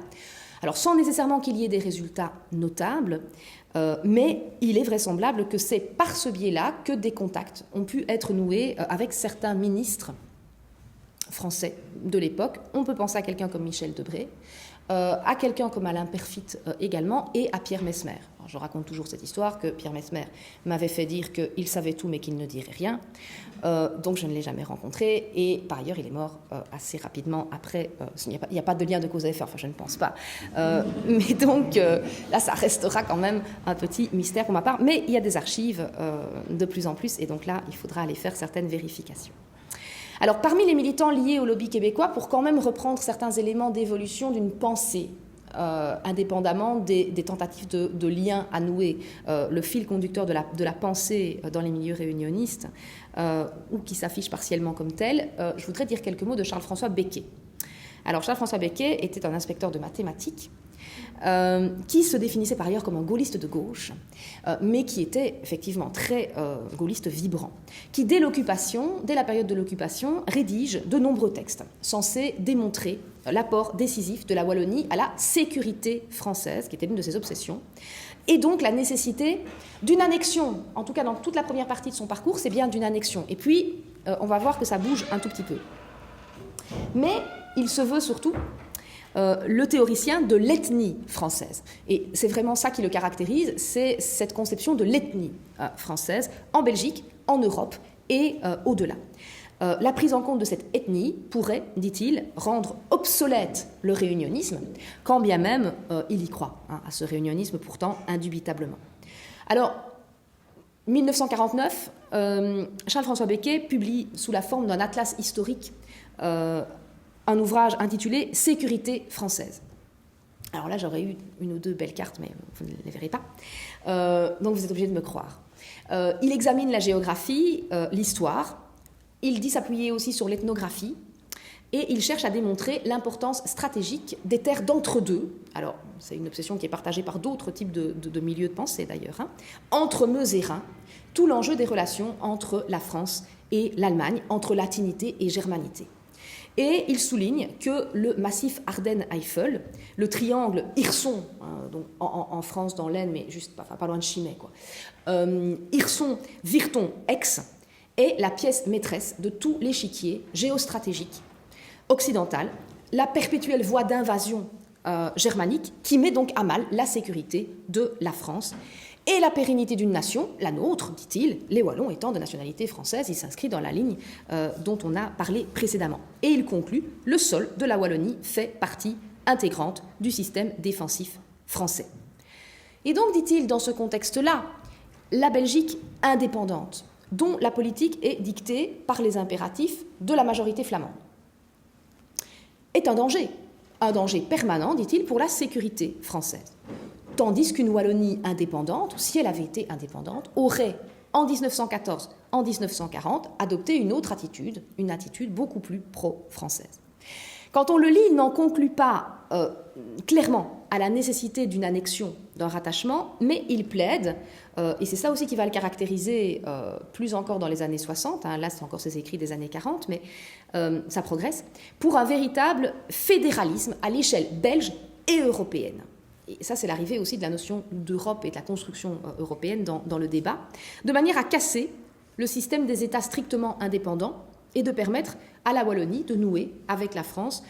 Alors sans nécessairement qu'il y ait des résultats notables, mais il est vraisemblable que c'est par ce biais-là que des contacts ont pu être noués avec certains ministres français de l'époque. On peut penser à quelqu'un comme Michel Debré, à quelqu'un comme Alain Perfit également, et à Pierre Messmer. Alors, je raconte toujours cette histoire que Pierre Messmer m'avait fait dire qu'il savait tout mais qu'il ne dirait rien. Donc je ne l'ai jamais rencontré, et par ailleurs il est mort assez rapidement après. Il n'y a pas de lien de cause à effet, enfin je ne pense pas. Mais donc là ça restera quand même un petit mystère pour ma part, mais il y a des archives de plus en plus, et donc là il faudra aller faire certaines vérifications. Alors, parmi les militants liés au lobby québécois, pour quand même reprendre certains éléments d'évolution d'une pensée, indépendamment des tentatives de lien à nouer, le fil conducteur de la pensée dans les milieux réunionnistes, ou qui s'affiche partiellement comme tel, je voudrais dire quelques mots de Charles-François Becquet. Alors, Charles-François Becquet était un inspecteur de mathématiques, qui se définissait par ailleurs comme un gaulliste de gauche, mais qui était effectivement très gaulliste vibrant, qui dès la période de l'occupation, rédige de nombreux textes censés démontrer l'apport décisif de la Wallonie à la sécurité française, qui était l'une de ses obsessions, et donc la nécessité d'une annexion, en tout cas dans toute la première partie de son parcours, c'est bien d'une annexion. Et puis, on va voir que ça bouge un tout petit peu. Mais il se veut surtout le théoricien de l'ethnie française. Et c'est vraiment ça qui le caractérise, c'est cette conception de l'ethnie française en Belgique, en Europe et au-delà. La prise en compte de cette ethnie pourrait, dit-il, rendre obsolète le réunionnisme, quand bien même il y croit, à ce réunionnisme pourtant indubitablement. Alors, 1949, Charles-François Becquet publie sous la forme d'un atlas historique un ouvrage intitulé « Sécurité française ». Alors là, j'aurais eu une ou deux belles cartes, mais vous ne les verrez pas. Donc vous êtes obligés de me croire. Il examine la géographie, l'histoire. Il dit s'appuyer aussi sur l'ethnographie. Et il cherche à démontrer l'importance stratégique des terres d'entre-deux. Alors, c'est une obsession qui est partagée par d'autres types de milieux de pensée, d'ailleurs. Entre Meuse et Rhin, tout l'enjeu des relations entre la France et l'Allemagne, entre latinité et germanité. Et il souligne que le massif Ardennes-Eifel, le triangle Hirson, donc en France, dans l'Aisne, mais juste pas loin de Chimay, Hirson, Virton, Aix, est la pièce maîtresse de tout l'échiquier géostratégique occidental, la perpétuelle voie d'invasion germanique qui met donc à mal la sécurité de la France et la pérennité d'une nation, la nôtre, dit-il, les Wallons étant de nationalité française. Il s'inscrit dans la ligne dont on a parlé précédemment. Et il conclut, le sol de la Wallonie fait partie intégrante du système défensif français. Et donc, dit-il, dans ce contexte-là, la Belgique indépendante, dont la politique est dictée par les impératifs de la majorité flamande, est un danger permanent, dit-il, pour la sécurité française. Tandis qu'une Wallonie indépendante, si elle avait été indépendante, aurait, en 1914, en 1940, adopté une autre attitude, une attitude beaucoup plus pro-française. Quand on le lit, il n'en conclut pas clairement à la nécessité d'une annexion, d'un rattachement, mais il plaide, et c'est ça aussi qui va le caractériser plus encore dans les années 60, là c'est encore ses écrits des années 40, mais ça progresse, pour un véritable fédéralisme à l'échelle belge et européenne. Et ça, c'est l'arrivée aussi de la notion d'Europe et de la construction européenne dans le débat, de manière à casser le système des États strictement indépendants et de permettre à la Wallonie de nouer avec la France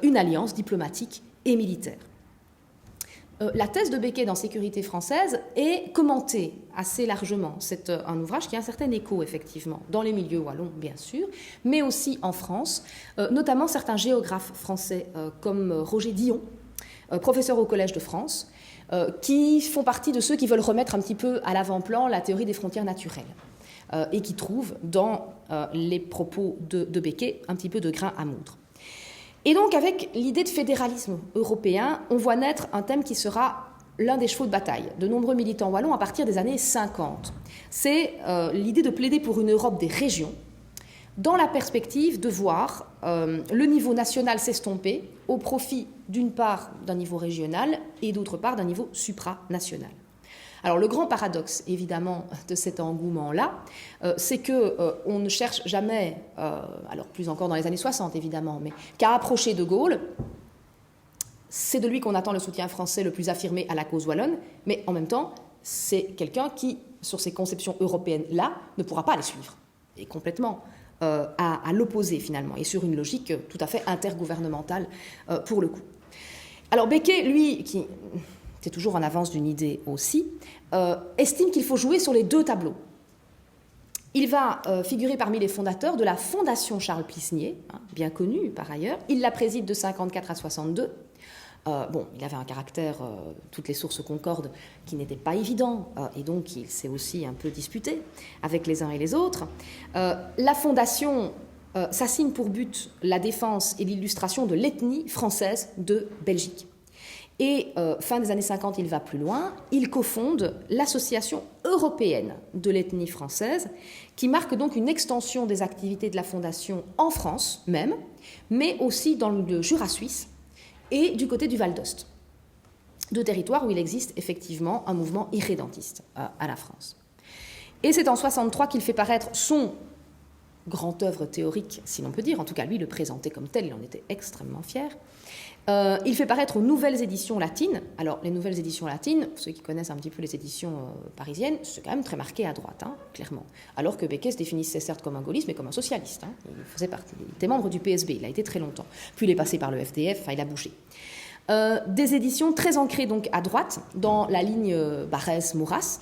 une alliance diplomatique et militaire. La thèse de Becquet dans Sécurité française est commentée assez largement. C'est un ouvrage qui a un certain écho, effectivement, dans les milieux wallons, bien sûr, mais aussi en France, notamment certains géographes français comme Roger Dion, professeur au Collège de France, qui font partie de ceux qui veulent remettre un petit peu à l'avant-plan la théorie des frontières naturelles et qui trouvent dans les propos de Becquet un petit peu de grain à moudre. Et donc, avec l'idée de fédéralisme européen, on voit naître un thème qui sera l'un des chevaux de bataille de nombreux militants wallons à partir des années 50. C'est l'idée de plaider pour une Europe des régions, dans la perspective de voir le niveau national s'estomper au profit d'une part d'un niveau régional et d'autre part d'un niveau supranational. Alors le grand paradoxe, évidemment, de cet engouement-là, c'est qu'on ne cherche jamais, alors plus encore dans les années 60 évidemment, mais qu'à approcher de Gaulle. C'est de lui qu'on attend le soutien français le plus affirmé à la cause wallonne, mais en même temps, c'est quelqu'un qui, sur ces conceptions européennes-là, ne pourra pas les suivre, et complètement à l'opposé finalement, et sur une logique tout à fait intergouvernementale pour le coup. Alors Becquet, lui, qui était toujours en avance d'une idée aussi, estime qu'il faut jouer sur les deux tableaux. Il va figurer parmi les fondateurs de la Fondation Charles Plisnier, bien connue par ailleurs. Il la préside de 54 à 62. Il avait un caractère, toutes les sources concordent, qui n'était pas évident, et donc il s'est aussi un peu disputé avec les uns et les autres. La Fondation s'assigne pour but la défense et l'illustration de l'ethnie française de Belgique. Et fin des années 50, il va plus loin, il cofonde l'Association européenne de l'ethnie française, qui marque donc une extension des activités de la Fondation en France même, mais aussi dans le Jura suisse, et du côté du Val d'Ost, deux territoires où il existe effectivement un mouvement irrédentiste à la France. Et c'est en 1963 qu'il fait paraître son grand œuvre théorique, si l'on peut dire, en tout cas lui le présentait comme tel, il en était extrêmement fier. Il fait paraître aux nouvelles éditions latines. Alors les nouvelles éditions latines, pour ceux qui connaissent un petit peu les éditions parisiennes, c'est quand même très marqué à droite, clairement. Alors que Becquet se définissait certes comme un gaulliste, mais comme un socialiste. Il faisait partie, il était membre du PSB, il a été très longtemps. Puis il est passé par le FDF, il a bougé. Des éditions très ancrées donc à droite, dans la ligne Barrès-Maurras.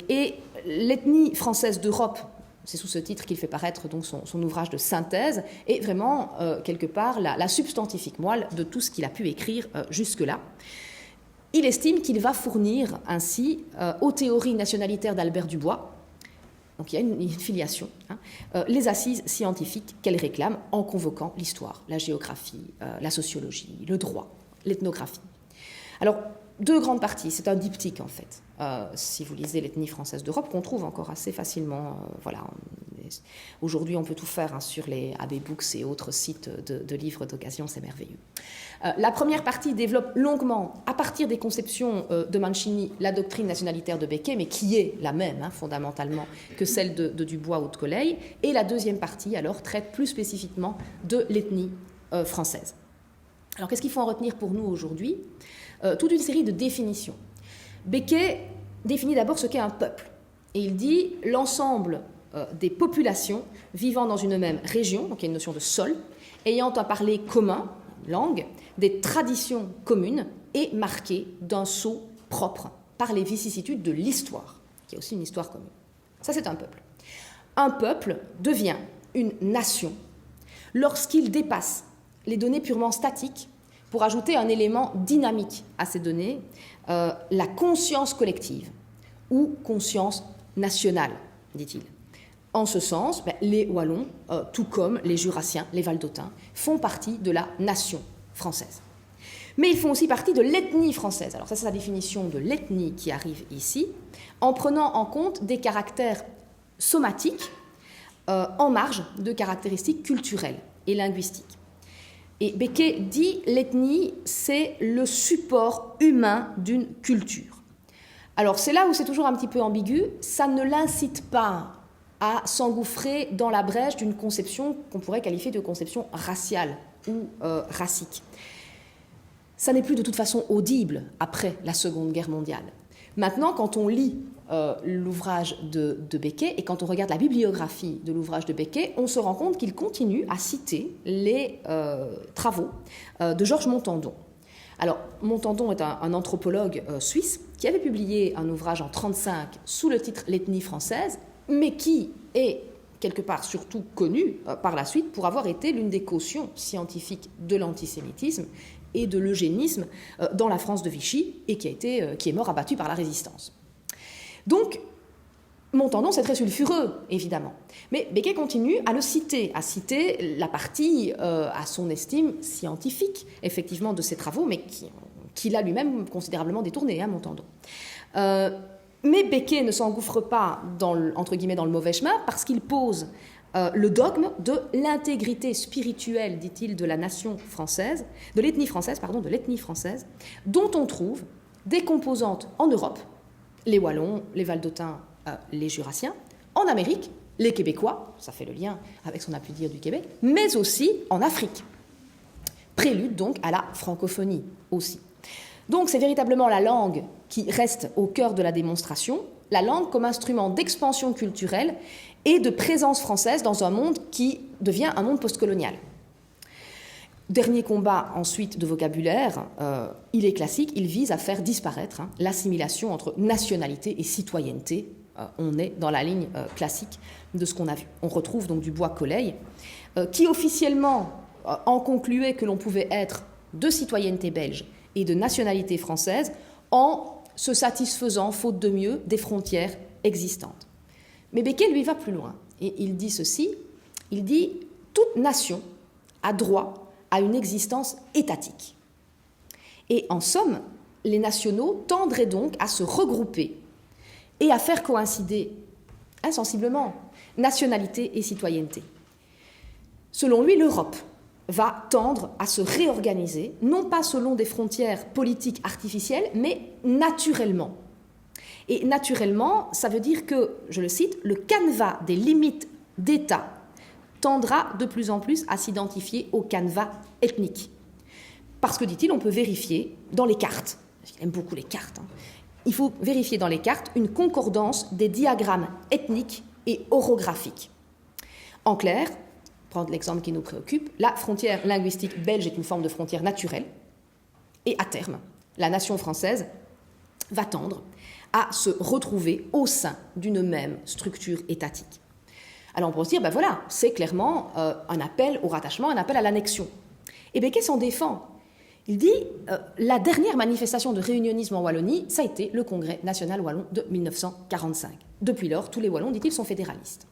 Et l'ethnie française d'Europe, c'est sous ce titre qu'il fait paraître donc son ouvrage de synthèse, et vraiment, quelque part, la substantifique moelle de tout ce qu'il a pu écrire jusque-là. Il estime qu'il va fournir ainsi aux théories nationalitaires d'Albert Dubois, donc il y a une filiation, les assises scientifiques qu'elle réclame en convoquant l'histoire, la géographie, la sociologie, le droit, l'ethnographie. Alors, deux grandes parties, c'est un diptyque en fait. Si vous lisez l'ethnie française d'Europe, qu'on trouve encore assez facilement, aujourd'hui on peut tout faire sur les AB Books et autres sites de livres d'occasion, c'est merveilleux. La première partie développe longuement, à partir des conceptions de Mancini, la doctrine nationalitaire de Becquet, mais qui est la même fondamentalement que celle de Dubois ou de Colleille, et la deuxième partie alors traite plus spécifiquement de l'ethnie française. Alors qu'est-ce qu'il faut en retenir pour nous aujourd'hui ? Toute une série de définitions. Becquet définit d'abord ce qu'est un peuple. Et il dit l'ensemble des populations vivant dans une même région, donc il y a une notion de sol, ayant un parler commun, langue, des traditions communes et marquées d'un sceau propre par les vicissitudes de l'histoire, qui est aussi une histoire commune. Ça, c'est un peuple. Un peuple devient une nation lorsqu'il dépasse les données purement statiques pour ajouter un élément dynamique à ces données, la conscience collective ou conscience nationale, dit-il. En ce sens, les Wallons, tout comme les Jurassiens, les Valdôtains, font partie de la nation française. Mais ils font aussi partie de l'ethnie française. Alors ça, c'est la définition de l'ethnie qui arrive ici, en prenant en compte des caractères somatiques en marge de caractéristiques culturelles et linguistiques. Et Becquet dit l'ethnie, c'est le support humain d'une culture. Alors c'est là où c'est toujours un petit peu ambigu, ça ne l'incite pas à s'engouffrer dans la brèche d'une conception qu'on pourrait qualifier de conception raciale ou racique. Ça n'est plus de toute façon audible après la Seconde Guerre mondiale. Maintenant, quand on lit l'ouvrage de Becquet et quand on regarde la bibliographie de l'ouvrage de Becquet, on se rend compte qu'il continue à citer les travaux de Georges Montandon. Alors, Montandon est un anthropologue suisse qui avait publié un ouvrage en 1935 sous le titre « L'ethnie française », mais qui est quelque part surtout connu par la suite pour avoir été l'une des cautions scientifiques de l'antisémitisme et de l'eugénisme dans la France de Vichy et qui est mort abattu par la résistance. Donc, Montandon, c'est très sulfureux, évidemment. Mais Becquet continue à le citer, à citer la partie, à son estime, scientifique, effectivement, de ses travaux, mais qu'il a lui-même considérablement détourné, Montandon. Mais Becquet ne s'engouffre pas, entre guillemets, dans le mauvais chemin, parce qu'il pose le dogme de l'intégrité spirituelle, dit-il, de la nation française, de l'ethnie française, dont on trouve des composantes en Europe, les Wallons, les Valdôtains, les Jurassiens, en Amérique, les Québécois, ça fait le lien avec ce qu'on a pu dire du Québec, mais aussi en Afrique. Prélude donc à la francophonie aussi. Donc c'est véritablement la langue qui reste au cœur de la démonstration, la langue comme instrument d'expansion culturelle et de présence française dans un monde qui devient un monde postcolonial. Dernier combat ensuite de vocabulaire, il est classique, il vise à faire disparaître l'assimilation entre nationalité et citoyenneté. On est dans la ligne classique de ce qu'on a vu. On retrouve donc Dubois-Colleil, qui officiellement en concluait que l'on pouvait être de citoyenneté belge et de nationalité française en se satisfaisant, faute de mieux, des frontières existantes. Mais Becquet, lui, va plus loin. Et il dit ceci, il dit « Toute nation a droit à une existence étatique. » Et en somme, les nationaux tendraient donc à se regrouper et à faire coïncider insensiblement nationalité et citoyenneté. Selon lui, l'Europe va tendre à se réorganiser, non pas selon des frontières politiques artificielles, mais naturellement. Et naturellement, ça veut dire que, je le cite, le canevas des limites d'État tendra de plus en plus à s'identifier au canevas ethnique. Parce que, dit-il, on peut vérifier dans les cartes, il aime beaucoup les cartes, il faut vérifier dans les cartes une concordance des diagrammes ethniques et orographiques. En clair, prendre l'exemple qui nous préoccupe, la frontière linguistique belge est une forme de frontière naturelle, et à terme, la nation française va tendre à se retrouver au sein d'une même structure étatique. Alors on peut se dire, ben voilà, c'est clairement un appel au rattachement, un appel à l'annexion. Et Becquet s'en défend. Il dit, la dernière manifestation de réunionnisme en Wallonie, ça a été le Congrès national wallon de 1945. Depuis lors, tous les Wallons, dit-il, sont fédéralistes.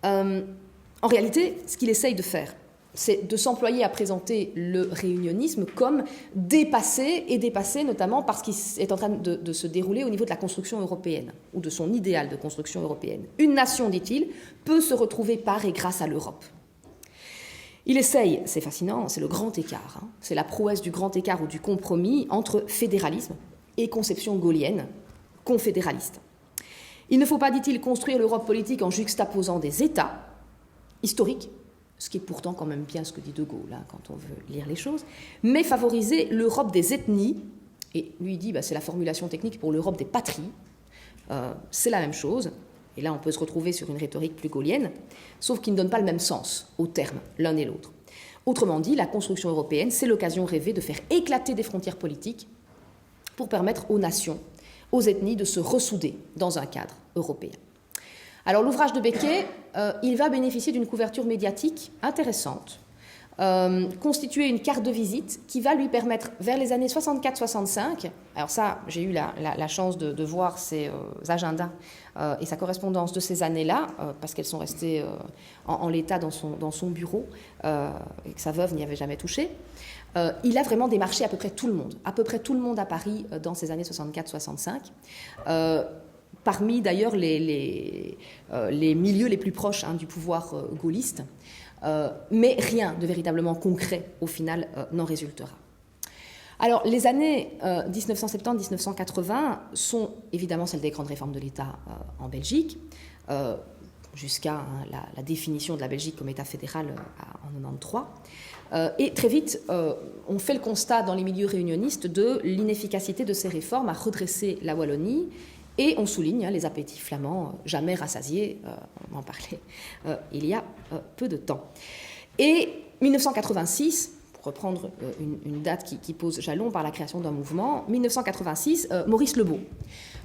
En réalité, ce qu'il essaye de faire, c'est de s'employer à présenter le réunionnisme comme dépassé, et dépassé notamment parce qu'il est en train de se dérouler au niveau de la construction européenne, ou de son idéal de construction européenne. Une nation, dit-il, peut se retrouver par et grâce à l'Europe. Il essaye, c'est fascinant, c'est le grand écart, c'est la prouesse du grand écart ou du compromis entre fédéralisme et conception gaullienne, confédéraliste. Il ne faut pas, dit-il, construire l'Europe politique en juxtaposant des États historiques, ce qui est pourtant quand même bien ce que dit De Gaulle, quand on veut lire les choses, mais favoriser l'Europe des ethnies, et lui il dit, c'est la formulation technique pour l'Europe des patries, c'est la même chose, et là on peut se retrouver sur une rhétorique plus gaulienne, sauf qu'il ne donne pas le même sens aux termes, l'un et l'autre. Autrement dit, la construction européenne, c'est l'occasion rêvée de faire éclater des frontières politiques pour permettre aux nations, aux ethnies de se ressouder dans un cadre européen. Alors l'ouvrage de Becquet, il va bénéficier d'une couverture médiatique intéressante, constituer une carte de visite qui va lui permettre, vers les années 64-65, alors ça, j'ai eu la chance de voir ses agendas et sa correspondance de ces années-là, parce qu'elles sont restées en l'état dans son bureau, et que sa veuve n'y avait jamais touché. Il a vraiment démarché à peu près tout le monde à Paris dans ces années 64-65. Parmi d'ailleurs les milieux les plus proches du pouvoir gaulliste, mais rien de véritablement concret au final n'en résultera. Alors les années 1970-1980 sont évidemment celles des grandes réformes de l'État en Belgique, jusqu'à la définition de la Belgique comme État fédéral en 1993. Et très vite, on fait le constat dans les milieux réunionnistes de l'inefficacité de ces réformes à redresser la Wallonie. Et on souligne les appétits flamands jamais rassasiés, on en parlait il y a peu de temps. Et 1986, pour reprendre une date qui pose jalon par la création d'un mouvement, 1986, Maurice Lebeau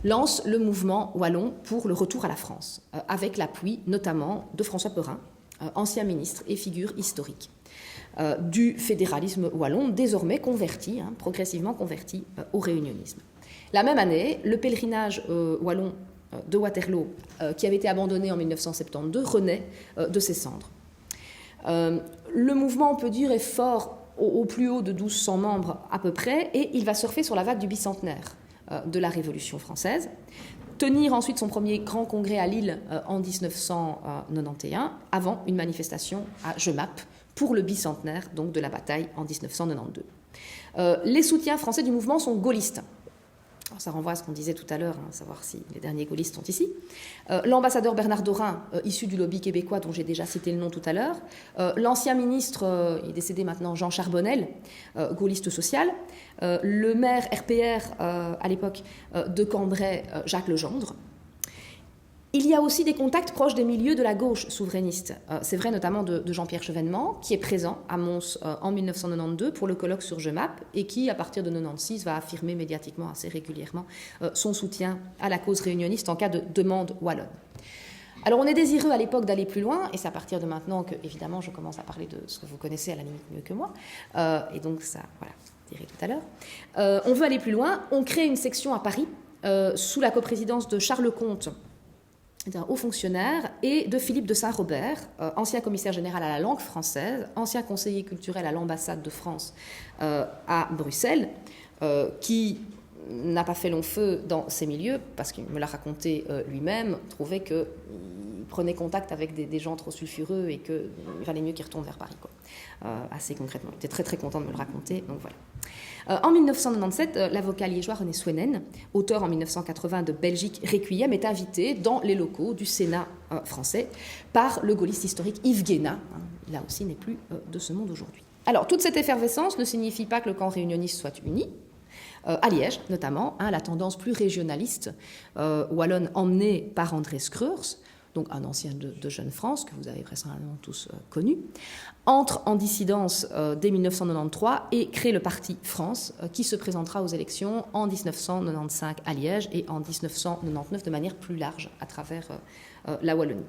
lance le mouvement wallon pour le retour à la France, avec l'appui notamment de François Perrin, ancien ministre et figure historique du fédéralisme wallon, désormais converti, progressivement converti au réunionnisme. La même année, le pèlerinage wallon de Waterloo, qui avait été abandonné en 1972, renaît de ses cendres. Le mouvement, on peut dire, est fort au plus haut de 1200 membres à peu près, et il va surfer sur la vague du bicentenaire de la Révolution française. tenir ensuite son premier grand congrès à Lille en 1991, avant une manifestation à Jemappes pour le bicentenaire donc, de la bataille en 1992. Les soutiens français du mouvement sont gaullistes. Alors, ça renvoie à ce qu'on disait tout à l'heure, savoir si les derniers gaullistes sont ici. L'ambassadeur Bernard Dorin, issu du lobby québécois dont j'ai déjà cité le nom tout à l'heure. L'ancien ministre, il est décédé maintenant, Jean Charbonnel, gaulliste social. Le maire RPR à l'époque de Cambrai, Jacques Legendre. Il y a aussi des contacts proches des milieux de la gauche souverainiste. C'est vrai notamment de Jean-Pierre Chevènement, qui est présent à Mons en 1992 pour le colloque sur Jemappes et qui, à partir de 1996, va affirmer médiatiquement assez régulièrement son soutien à la cause réunioniste en cas de demande wallonne. Alors on est désireux à l'époque d'aller plus loin, et c'est à partir de maintenant que, évidemment, je commence à parler de ce que vous connaissez à la limite mieux que moi, et donc ça, voilà, je dirai tout à l'heure. On veut aller plus loin, on crée une section à Paris, sous la coprésidence de Charles Comte, d'un haut fonctionnaire, et de Philippe de Saint-Robert, ancien commissaire général à la langue française, ancien conseiller culturel à l'ambassade de France à Bruxelles, qui n'a pas fait long feu dans ces milieux, parce qu'il me l'a raconté lui-même, trouvait qu'il prenait contact avec des gens trop sulfureux et qu'il valait mieux qu'il retourne vers Paris, quoi. Assez concrètement. J'étais très très content de me le raconter, donc voilà. En 1997, l'avocat liégeois René Swenen, auteur en 1980 de Belgique Requiem, est invité dans les locaux du Sénat français par le gaulliste historique Yves Guéna. Là aussi, n'est plus de ce monde aujourd'hui. Alors, toute cette effervescence ne signifie pas que le camp réunioniste soit uni. À Liège, notamment, la tendance plus régionaliste wallonne emmenée par André Screurs, donc un ancien de Jeune France, que vous avez vraisemblablement tous connu, entre en dissidence dès 1993 et crée le Parti France, qui se présentera aux élections en 1995 à Liège et en 1999 de manière plus large à travers la Wallonie.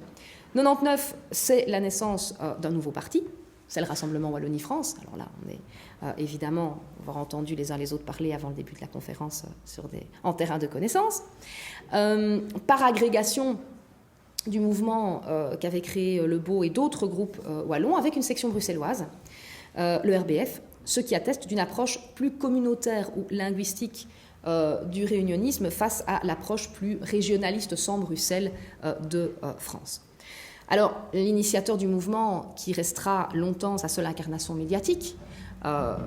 99, c'est la naissance d'un nouveau parti, c'est le Rassemblement Wallonie-France. Alors là, on est évidemment, avoir entendu les uns les autres parler avant le début de la conférence en terrain de connaissances. Par agrégation du mouvement qu'avaient créé Le Beau et d'autres groupes wallons, avec une section bruxelloise, le RBF, ce qui atteste d'une approche plus communautaire ou linguistique du réunionnisme face à l'approche plus régionaliste sans Bruxelles de France. Alors, l'initiateur du mouvement, qui restera longtemps sa seule incarnation médiatique, à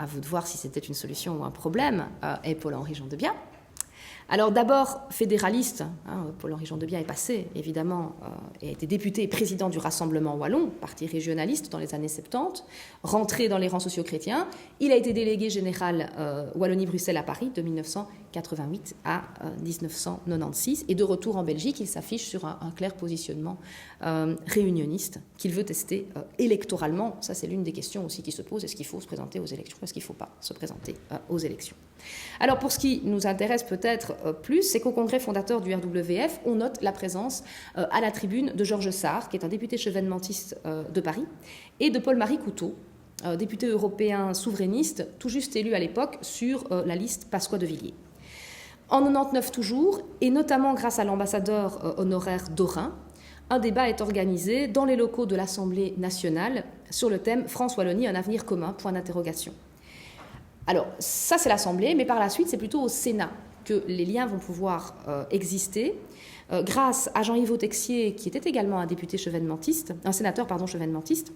vous de voir si c'était une solution ou un problème, est Paul-Henri Jean Debien. Alors d'abord fédéraliste, Paul-Henri Jean Debien est passé, évidemment, et a été député et président du Rassemblement Wallon, parti régionaliste dans les années 70, rentré dans les rangs socio-chrétiens. Il a été délégué général Wallonie-Bruxelles à Paris de 1988 à 1996, et de retour en Belgique, il s'affiche sur un clair positionnement réunioniste qu'il veut tester électoralement. Ça, c'est l'une des questions aussi qui se pose. Est-ce qu'il faut se présenter aux élections? Est-ce qu'il ne faut pas se présenter aux élections? Alors, pour ce qui nous intéresse peut-être plus, c'est qu'au congrès fondateur du RWF, on note la présence à la tribune de Georges Sarr, qui est un député chevènementiste de Paris, et de Paul-Marie Couteau, député européen souverainiste, tout juste élu à l'époque sur la liste Pasqua de Villiers. En 99 toujours, et notamment grâce à l'ambassadeur honoraire Dorin, un débat est organisé dans les locaux de l'Assemblée nationale sur le thème « France-Wallonie, un avenir commun ?» point d'interrogation. Alors, ça, c'est l'Assemblée, mais par la suite, c'est plutôt au Sénat que les liens vont pouvoir exister, grâce à Jean-Yves Texier, qui était également un député chevènementiste, un sénateur, chevènementiste,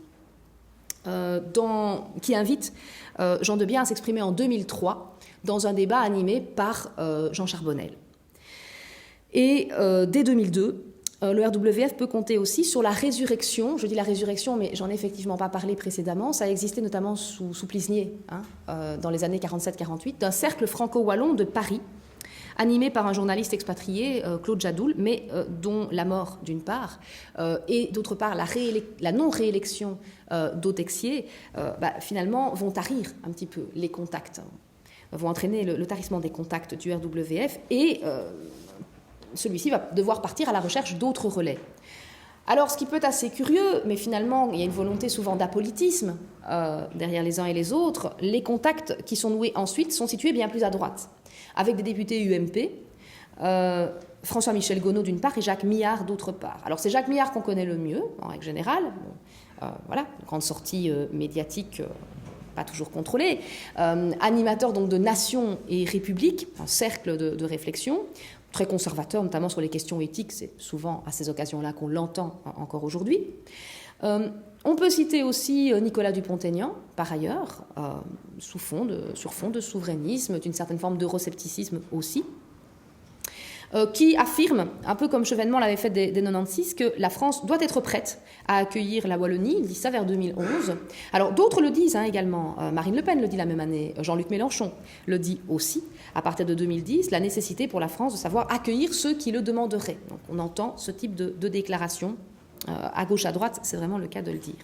qui invite Jean Debien à s'exprimer en 2003 dans un débat animé par Jean Charbonnel. Et dès 2002, le RWF peut compter aussi sur la résurrection, je dis la résurrection, mais j'en ai effectivement pas parlé précédemment, ça a existé notamment sous Plisnier, dans les années 47-48, d'un cercle franco-wallon de Paris, animé par un journaliste expatrié, Claude Jadoul, mais dont la mort, d'une part, et d'autre part la non-réélection d'Autexier, finalement, vont tarir un petit peu les contacts, vont entraîner le tarissement des contacts du RWF, et celui-ci va devoir partir à la recherche d'autres relais. Alors, ce qui peut être assez curieux, mais finalement, il y a une volonté souvent d'apolitisme derrière les uns et les autres, les contacts qui sont noués ensuite sont situés bien plus à droite, avec des députés UMP, François-Michel Gonod d'une part et Jacques Millard d'autre part. Alors, c'est Jacques Millard qu'on connaît le mieux, en règle générale. Voilà, une grande sortie médiatique pas toujours contrôlée, animateur donc de Nation et République, un cercle de réflexion, très conservateur, notamment sur les questions éthiques. C'est souvent à ces occasions-là qu'on l'entend encore aujourd'hui. On peut citer aussi Nicolas Dupont-Aignan, par ailleurs, sur fond de souverainisme, d'une certaine forme d'euroscepticisme aussi, qui affirme, un peu comme Chevènement l'avait fait dès 1996, que la France doit être prête à accueillir la Wallonie. Il dit ça vers 2011. Alors d'autres le disent également. Marine Le Pen le dit la même année. Jean-Luc Mélenchon le dit aussi, à partir de 2010, la nécessité pour la France de savoir accueillir ceux qui le demanderaient. Donc on entend ce type de déclaration. À gauche, à droite, c'est vraiment le cas de le dire.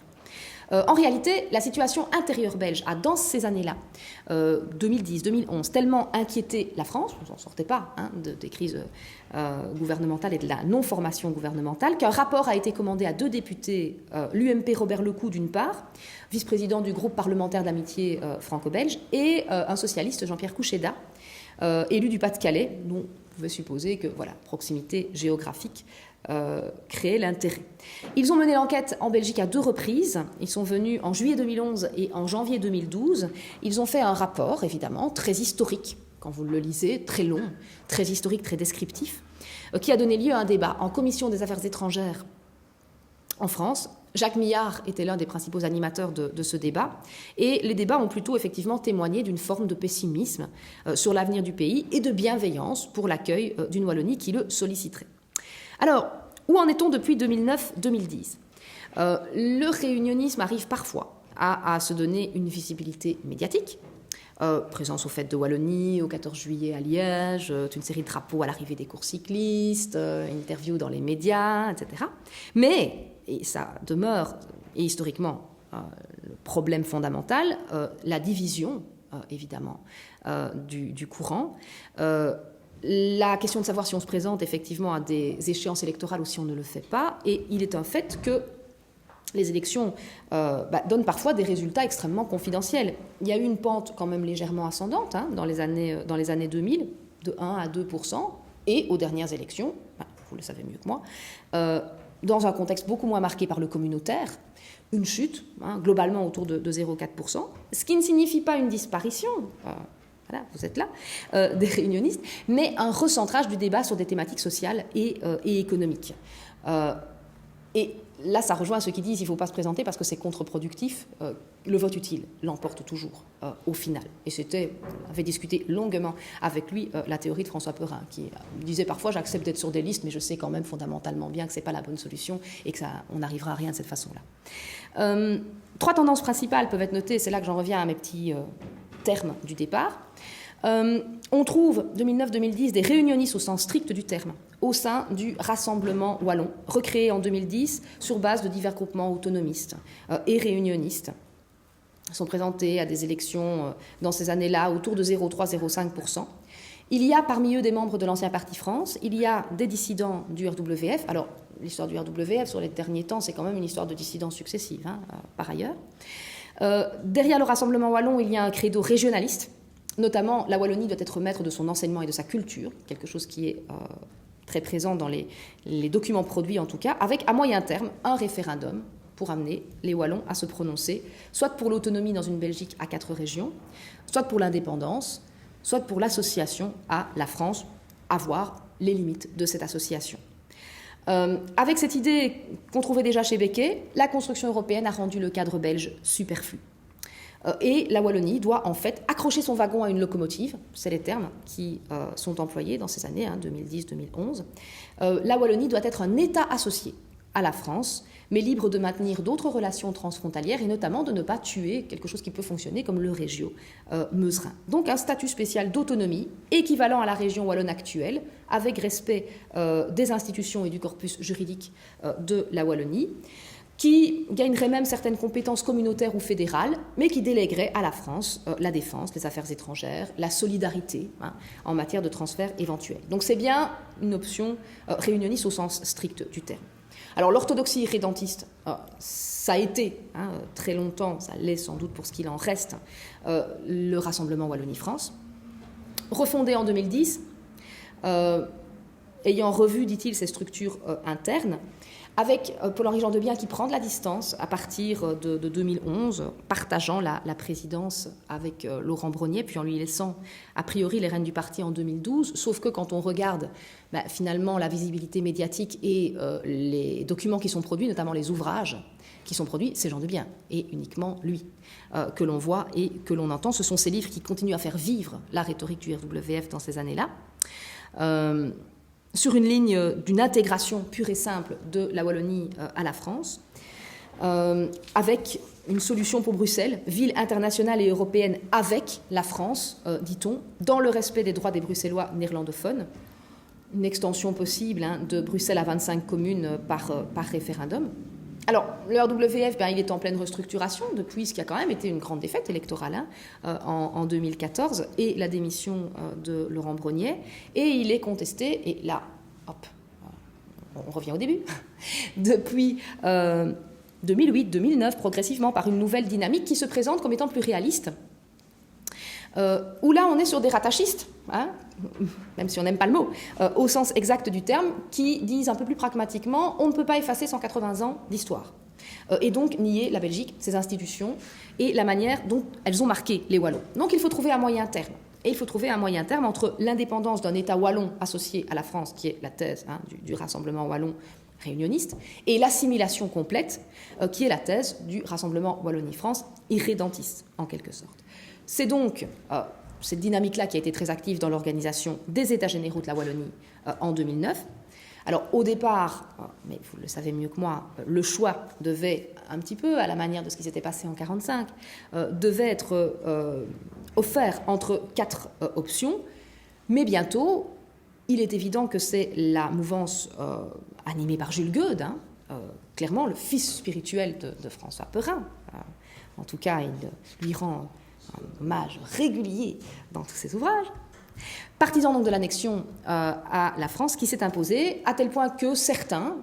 En réalité, la situation intérieure belge a, dans ces années-là, 2010-2011, tellement inquiété la France, on n'en sortait pas des crises gouvernementales et de la non-formation gouvernementale, qu'un rapport a été commandé à 2 députés, l'UMP Robert Lecou d'une part, vice-président du groupe parlementaire d'amitié franco-belge, et un socialiste, Jean-Pierre Couchéda, élu du Pas-de-Calais, dont on pouvait supposer que, voilà, proximité géographique, créer l'intérêt. Ils ont mené l'enquête en Belgique à 2 reprises. Ils sont venus en juillet 2011 et en janvier 2012. Ils ont fait un rapport, évidemment, très historique, quand vous le lisez, très long, très historique, très descriptif, qui a donné lieu à un débat en commission des affaires étrangères en France. Jacques Millard était l'un des principaux animateurs de ce débat, et les débats ont plutôt effectivement témoigné d'une forme de pessimisme sur l'avenir du pays et de bienveillance pour l'accueil d'une Wallonie qui le solliciterait. Alors, où en est-on depuis 2009-2010 ? Le réunionnisme arrive parfois à se donner une visibilité médiatique. Présence aux fêtes de Wallonie, au 14 juillet à Liège, une série de drapeaux à l'arrivée des courses cyclistes, interviews dans les médias, etc. Mais, et ça demeure, et historiquement, le problème fondamental, la division, évidemment, du courant. La question de savoir si on se présente effectivement à des échéances électorales ou si on ne le fait pas, et il est un fait que les élections donnent parfois des résultats extrêmement confidentiels. Il y a eu une pente quand même légèrement ascendante dans les années 2000, de 1 à 2%, et aux dernières élections, vous le savez mieux que moi, dans un contexte beaucoup moins marqué par le communautaire, une chute, globalement autour de 0,4%, ce qui ne signifie pas une disparition, voilà, vous êtes là, des réunionnistes, mais un recentrage du débat sur des thématiques sociales et économiques. Et là, ça rejoint ceux qui disent qu'il ne faut pas se présenter parce que c'est contre-productif. Le vote utile l'emporte toujours au final. Et on avait discuté longuement avec lui la théorie de François Perrin, qui disait parfois « j'accepte d'être sur des listes, mais je sais quand même fondamentalement bien que ce n'est pas la bonne solution et qu'on n'arrivera à rien de cette façon-là ». 3 tendances principales peuvent être notées, c'est là que j'en reviens à mes petits termes du départ. On trouve 2009-2010 des réunionnistes au sens strict du terme au sein du Rassemblement wallon, recréé en 2010 sur base de divers groupements autonomistes et réunionnistes. Ils sont présentés à des élections dans ces années-là autour de 0,3-0,5%. Il y a parmi eux des membres de l'ancien Parti France, il y a des dissidents du RWF. Alors, l'histoire du RWF sur les derniers temps, c'est quand même une histoire de dissidence successive, par ailleurs. Derrière le Rassemblement wallon, il y a un credo régionaliste. Notamment, la Wallonie doit être maître de son enseignement et de sa culture, quelque chose qui est très présent dans les documents produits en tout cas, avec à moyen terme un référendum pour amener les Wallons à se prononcer, soit pour l'autonomie dans une Belgique à 4 régions, soit pour l'indépendance, soit pour l'association à la France, à voir les limites de cette association. Avec cette idée qu'on trouvait déjà chez Becquet, la construction européenne a rendu le cadre belge superflu. Et la Wallonie doit en fait accrocher son wagon à une locomotive, c'est les termes qui sont employés dans ces années, 2010-2011. La Wallonie doit être un État associé à la France, mais libre de maintenir d'autres relations transfrontalières et notamment de ne pas tuer quelque chose qui peut fonctionner comme le régio meuserin. Donc un statut spécial d'autonomie équivalent à la région wallonne actuelle, avec respect des institutions et du corpus juridique de la Wallonie, qui gagnerait même certaines compétences communautaires ou fédérales, mais qui délèguerait à la France la défense, les affaires étrangères, la solidarité en matière de transfert éventuel. Donc c'est bien une option réunionniste au sens strict du terme. Alors l'orthodoxie rédentiste, ça a été très longtemps, ça l'est sans doute pour ce qu'il en reste, le Rassemblement Wallonie-France, refondé en 2010, ayant revu, dit-il, ses structures internes, avec Paul-Henri Gendebien qui prend de la distance à partir de 2011, partageant la présidence avec Laurent Brogniet, puis en lui laissant a priori les rênes du parti en 2012, sauf que quand on regarde finalement la visibilité médiatique et les documents qui sont produits, notamment les ouvrages qui sont produits, c'est Gendebien, et uniquement lui, que l'on voit et que l'on entend. Ce sont ces livres qui continuent à faire vivre la rhétorique du RWF dans ces années-là. Sur une ligne d'une intégration pure et simple de la Wallonie à la France, avec une solution pour Bruxelles, ville internationale et européenne avec la France, dit-on, dans le respect des droits des Bruxellois néerlandophones, une extension possible de Bruxelles à 25 communes par référendum. Alors, le RWF, il est en pleine restructuration depuis ce qui a quand même été une grande défaite électorale en 2014 et la démission de Laurent Brogniet. Et il est contesté, et là, hop, on revient au début, depuis 2008-2009, progressivement, par une nouvelle dynamique qui se présente comme étant plus réaliste. Où là, on est sur des rattachistes, même si on n'aime pas le mot, au sens exact du terme, qui disent un peu plus pragmatiquement, on ne peut pas effacer 180 ans d'histoire. Et donc nier la Belgique, ses institutions, et la manière dont elles ont marqué les Wallons. Donc il faut trouver un moyen terme. Et il faut trouver un moyen terme entre l'indépendance d'un État wallon associé à la France, qui est la thèse du Rassemblement wallon réunioniste, et l'assimilation complète, qui est la thèse du Rassemblement Wallonie-France irrédentiste, en quelque sorte. C'est donc cette dynamique-là qui a été très active dans l'organisation des États généraux de la Wallonie en 2009. Alors au départ, mais vous le savez mieux que moi, le choix devait, un petit peu à la manière de ce qui s'était passé en 1945, devait être offert entre 4 options, mais bientôt, il est évident que c'est la mouvance animée par Jules Gueude, clairement le fils spirituel de François Perrin. En tout cas, il lui rend un hommage régulier dans tous ses ouvrages. Partisan donc de l'annexion à la France, qui s'est imposée à tel point que certains,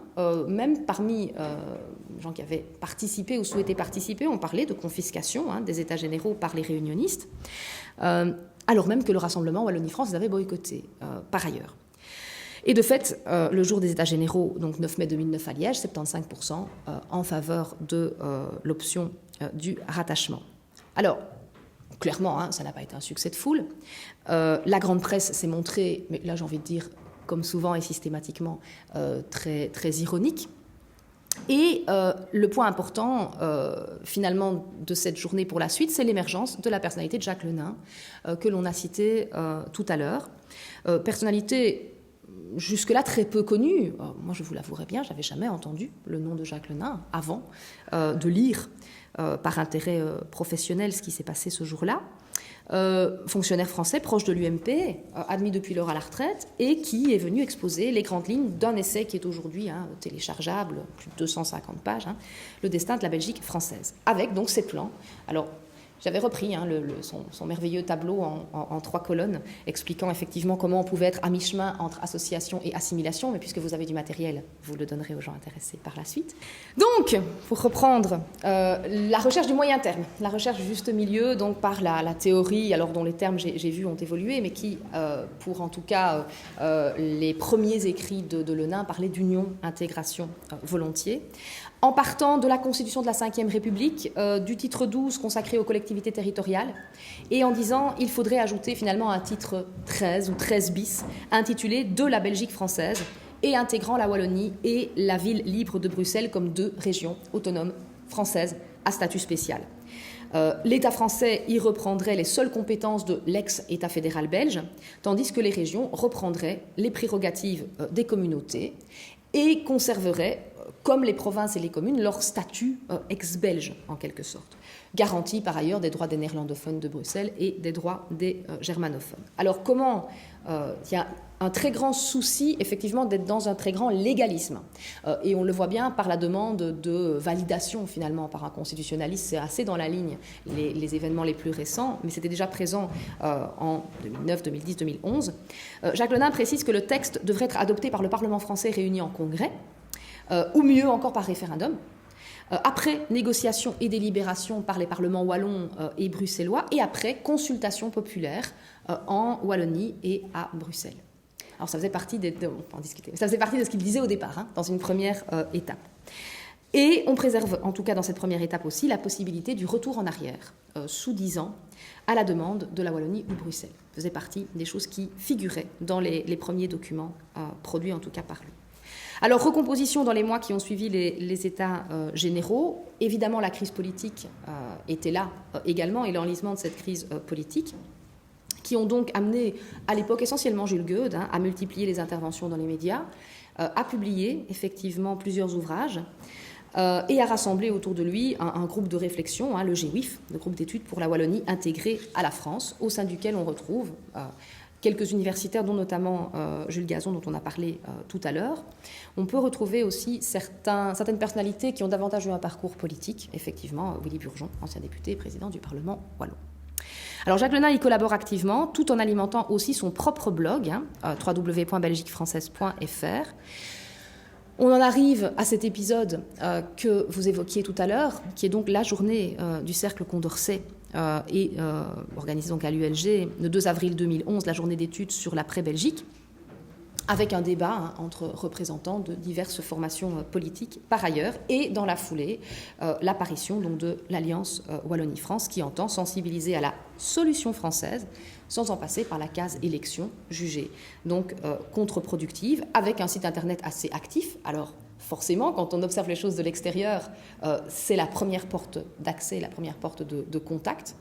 même parmi les gens qui avaient participé ou souhaité participer, ont parlé de confiscation des États généraux par les réunionnistes, alors même que le Rassemblement Wallonie-France les avait boycottés par ailleurs. Et de fait, le jour des États généraux, donc 9 mai 2009 à Liège, 75% en faveur de l'option du rattachement. Alors, clairement, ça n'a pas été un succès de foule. La grande presse s'est montrée, mais là j'ai envie de dire, comme souvent et systématiquement, très, très ironique. Et le point important, finalement, de cette journée pour la suite, c'est l'émergence de la personnalité de Jacques Le Nain, que l'on a cité tout à l'heure. Personnalité jusque-là très peu connue. Moi, je vous l'avouerai bien, je n'avais jamais entendu le nom de Jacques Le Nain avant de lire par intérêt professionnel ce qui s'est passé ce jour-là. Fonctionnaire français proche de l'UMP, admis depuis lors à la retraite, et qui est venu exposer les grandes lignes d'un essai qui est aujourd'hui téléchargeable, plus de 250 pages, Le destin de la Belgique française, avec donc ses plans. Alors, j'avais repris son merveilleux tableau en 3 colonnes, expliquant effectivement comment on pouvait être à mi-chemin entre association et assimilation, mais puisque vous avez du matériel, vous le donnerez aux gens intéressés par la suite. Donc, pour reprendre, la recherche du moyen terme, la recherche du juste milieu, donc par la théorie, alors dont les termes, j'ai vu, ont évolué, mais qui, pour en tout cas les premiers écrits de Le Nain, parlaient d'union, intégration, volontiers. En partant de la Constitution de la Ve République, du titre 12 consacré aux collectivités territoriales, et en disant il faudrait ajouter finalement un titre 13 ou 13 bis, intitulé « De la Belgique française », et intégrant la Wallonie et la ville libre de Bruxelles comme 2 régions autonomes françaises à statut spécial. L'État français y reprendrait les seules compétences de l'ex-État fédéral belge, tandis que les régions reprendraient les prérogatives des communautés et conserveraient, comme les provinces et les communes, leur statut ex-belge, en quelque sorte, garanti par ailleurs des droits des néerlandophones de Bruxelles et des droits des germanophones. Alors comment il y a un très grand souci, effectivement, d'être dans un très grand légalisme. Et on le voit bien par la demande de validation, finalement, par un constitutionnaliste. C'est assez dans la ligne les événements les plus récents, mais c'était déjà présent en 2009, 2010, 2011. Jacques Le Nain précise que le texte devrait être adopté par le Parlement français réuni en congrès, ou mieux encore par référendum, après négociation et délibération par les parlements wallons et bruxellois, et après consultation populaire en Wallonie et à Bruxelles. Alors ça faisait partie on peut en discuter. Ça faisait partie de ce qu'il disait au départ, dans une première étape. Et on préserve, en tout cas dans cette première étape aussi, la possibilité du retour en arrière, sous 10 ans, à la demande de la Wallonie ou Bruxelles. Ça faisait partie des choses qui figuraient dans les premiers documents produits, en tout cas par lui. Alors, recomposition dans les mois qui ont suivi les États généraux. Évidemment, la crise politique était là également, et l'enlisement de cette crise politique, qui ont donc amené, à l'époque, essentiellement Jules Gueude, à multiplier les interventions dans les médias, à publier effectivement plusieurs ouvrages, et à rassembler autour de lui un groupe de réflexion, le GWIF, le groupe d'études pour la Wallonie intégré à la France, au sein duquel on retrouve quelques universitaires, dont notamment Jules Gazon, dont on a parlé tout à l'heure. On peut retrouver aussi certaines personnalités qui ont davantage eu un parcours politique, effectivement, Willy Burgon, ancien député et président du Parlement wallon. Alors Jacques Lenain y collabore activement, tout en alimentant aussi son propre blog, www.belgiquefrançaise.fr. On en arrive à cet épisode que vous évoquiez tout à l'heure, qui est donc la journée du Cercle Condorcet, organisée donc à l'ULG le 2 avril 2011, la journée d'études sur l'après-Belgique, avec un débat entre représentants de diverses formations politiques par ailleurs, et dans la foulée, l'apparition donc de l'Alliance Wallonie-France, qui entend sensibiliser à la solution française, sans en passer par la case élection, jugée donc contre-productive, avec un site internet assez actif. Alors forcément, quand on observe les choses de l'extérieur, c'est la première porte d'accès, la première porte de contact.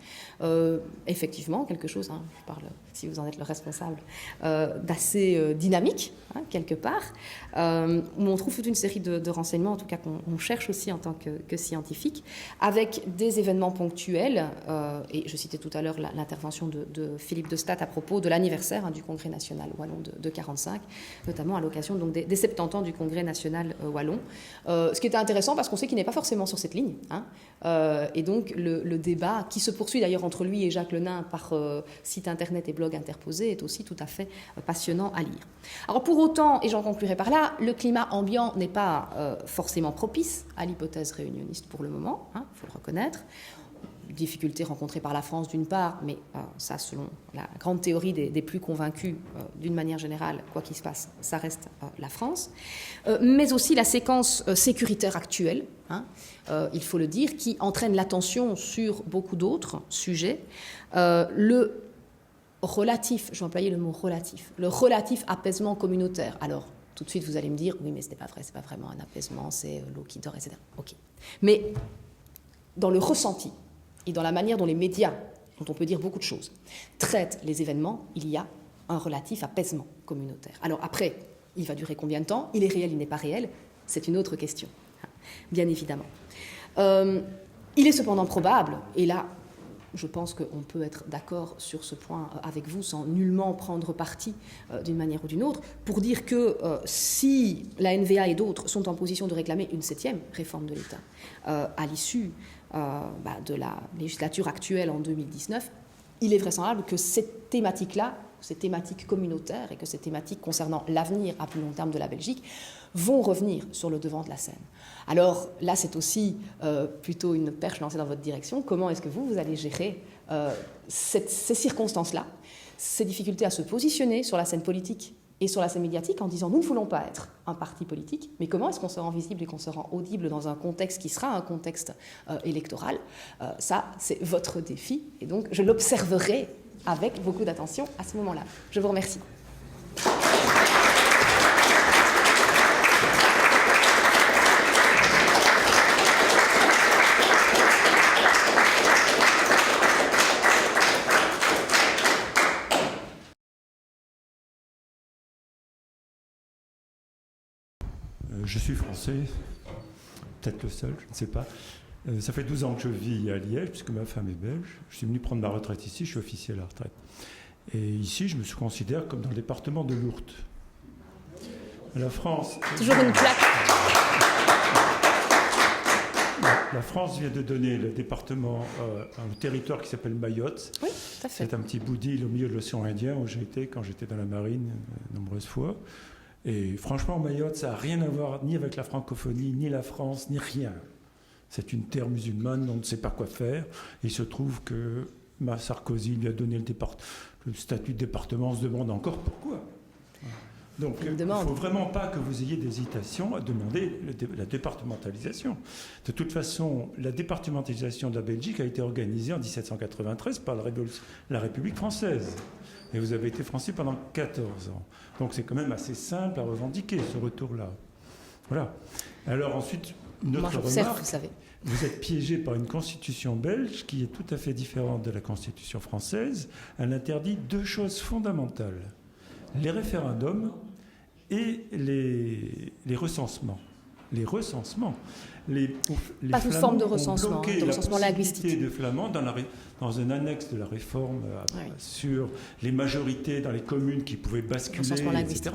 Effectivement, quelque chose, je parle, si vous en êtes le responsable, d'assez dynamique, quelque part, où on trouve toute une série de renseignements, en tout cas qu'on cherche aussi en tant que scientifique, avec des événements ponctuels, et je citais tout à l'heure l'intervention de Philippe de Staat à propos de l'anniversaire du Congrès national wallon de 45, notamment à l'occasion donc, des 70 ans du Congrès national wallon. Ce qui était intéressant parce qu'on sait qu'il n'est pas forcément sur cette ligne, et donc le débat qui se poursuit d'ailleurs entre lui et Jacques Lenain par site internet et blog interposé est aussi tout à fait passionnant à lire. Alors pour autant, et j'en conclurai par là, le climat ambiant n'est pas forcément propice à l'hypothèse réunionniste pour le moment, il faut le reconnaître. Difficultés rencontrées par la France d'une part, mais ça selon la grande théorie des plus convaincus, d'une manière générale, quoi qu'il se passe, ça reste la France, mais aussi la séquence sécuritaire actuelle, il faut le dire, qui entraîne l'attention sur beaucoup d'autres sujets. Le relatif, je vais employer le mot relatif, le relatif apaisement communautaire. Alors, tout de suite, vous allez me dire, oui, mais ce n'est pas vrai, c'est pas vraiment un apaisement, c'est l'eau qui dort, etc. Ok. Mais dans le ressenti et dans la manière dont les médias, dont on peut dire beaucoup de choses, traitent les événements, il y a un relatif apaisement communautaire. Alors après, il va durer combien de temps? Il est réel, il n'est pas réel? C'est une autre question, bien évidemment. Il est cependant probable, et là, je pense qu'on peut être d'accord sur ce point avec vous sans nullement prendre parti d'une manière ou d'une autre, pour dire que si la NVA et d'autres sont en position de réclamer une 7e réforme de l'État à l'issue de la législature actuelle en 2019, il est vraisemblable que cette thématique-là, ces thématiques communautaires et que ces thématiques concernant l'avenir à plus long terme de la Belgique vont revenir sur le devant de la scène. Alors là, c'est aussi plutôt une perche lancée dans votre direction. Comment est-ce que vous allez gérer ces circonstances-là, ces difficultés à se positionner sur la scène politique et sur la scène médiatique en disant « nous ne voulons pas être un parti politique », mais comment est-ce qu'on se rend visible et qu'on se rend audible dans un contexte qui sera un contexte électoral? Ça, c'est votre défi, et donc je l'observerai avec beaucoup d'attention à ce moment-là. Je vous remercie. Je suis français, peut-être le seul, je ne sais pas. Ça fait 12 ans que je vis à Liège, puisque ma femme est belge. Je suis venu prendre ma retraite ici, je suis officier à la retraite. Et ici, je me considère comme dans le département de l'Ourthe. La France... Toujours une plaque. La France vient de donner le département à un territoire qui s'appelle Mayotte. Oui, tout à fait. C'est un petit bout d'île au milieu de l'océan Indien où j'ai été quand j'étais dans la marine nombreuses fois. Et franchement, Mayotte, ça n'a rien à voir ni avec la francophonie, ni la France, ni rien. C'est une terre musulmane, on ne sait pas quoi faire. Et il se trouve que Sarkozy lui a donné le statut de département. On se demande encore pourquoi. Donc, il ne faut vraiment pas que vous ayez d'hésitation à demander la départementalisation. De toute façon, la départementalisation de la Belgique a été organisée en 1793 par la République française. Et vous avez été français pendant 14 ans. Donc c'est quand même assez simple à revendiquer, ce retour-là. Voilà. Alors ensuite, une autre remarque. Vous savez. Vous êtes piégé par une constitution belge qui est tout à fait différente de la constitution française. Elle interdit 2 choses fondamentales. Les référendums et les recensements. Les recensements. Pas toute forme de recensement, de recensement linguistique. De flamands dans un annexe de la réforme sur les majorités dans les communes qui pouvaient basculer, etc.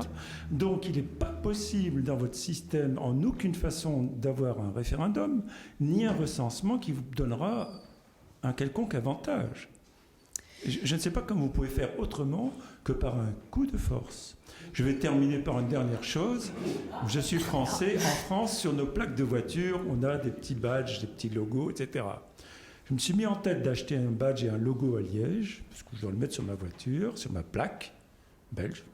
Donc il n'est pas possible dans votre système en aucune façon d'avoir un référendum ni un recensement qui vous donnera un quelconque avantage. Je ne sais pas comment vous pouvez faire autrement que par un coup de force. Je vais terminer par une dernière chose. Je suis français. En France, sur nos plaques de voiture, on a des petits badges, des petits logos, etc. Je me suis mis en tête d'acheter un badge et un logo à Liège, parce que je dois le mettre sur ma voiture, sur ma plaque belge.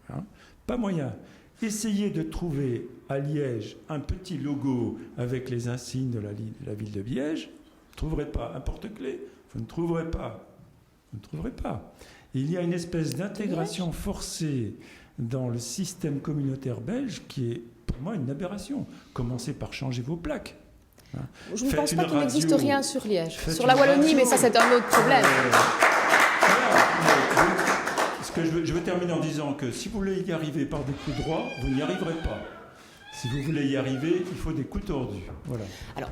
Pas moyen. Essayez de trouver à Liège un petit logo avec les insignes de la ville de Liège. Vous ne trouverez pas. Un porte-clés, vous ne trouverez pas. Vous ne trouverez pas. Il y a une espèce d'intégration forcée dans le système communautaire belge qui est, pour moi, une aberration. Commencez par changer vos plaques. Je ne pense pas qu'il n'existe rien sur Liège. Sur la Wallonie, mais ça, c'est un autre problème. Je veux terminer en disant que si vous voulez y arriver par des coups droits, vous n'y arriverez pas. Si vous voulez y arriver, il faut des coups tordus. Voilà. Alors,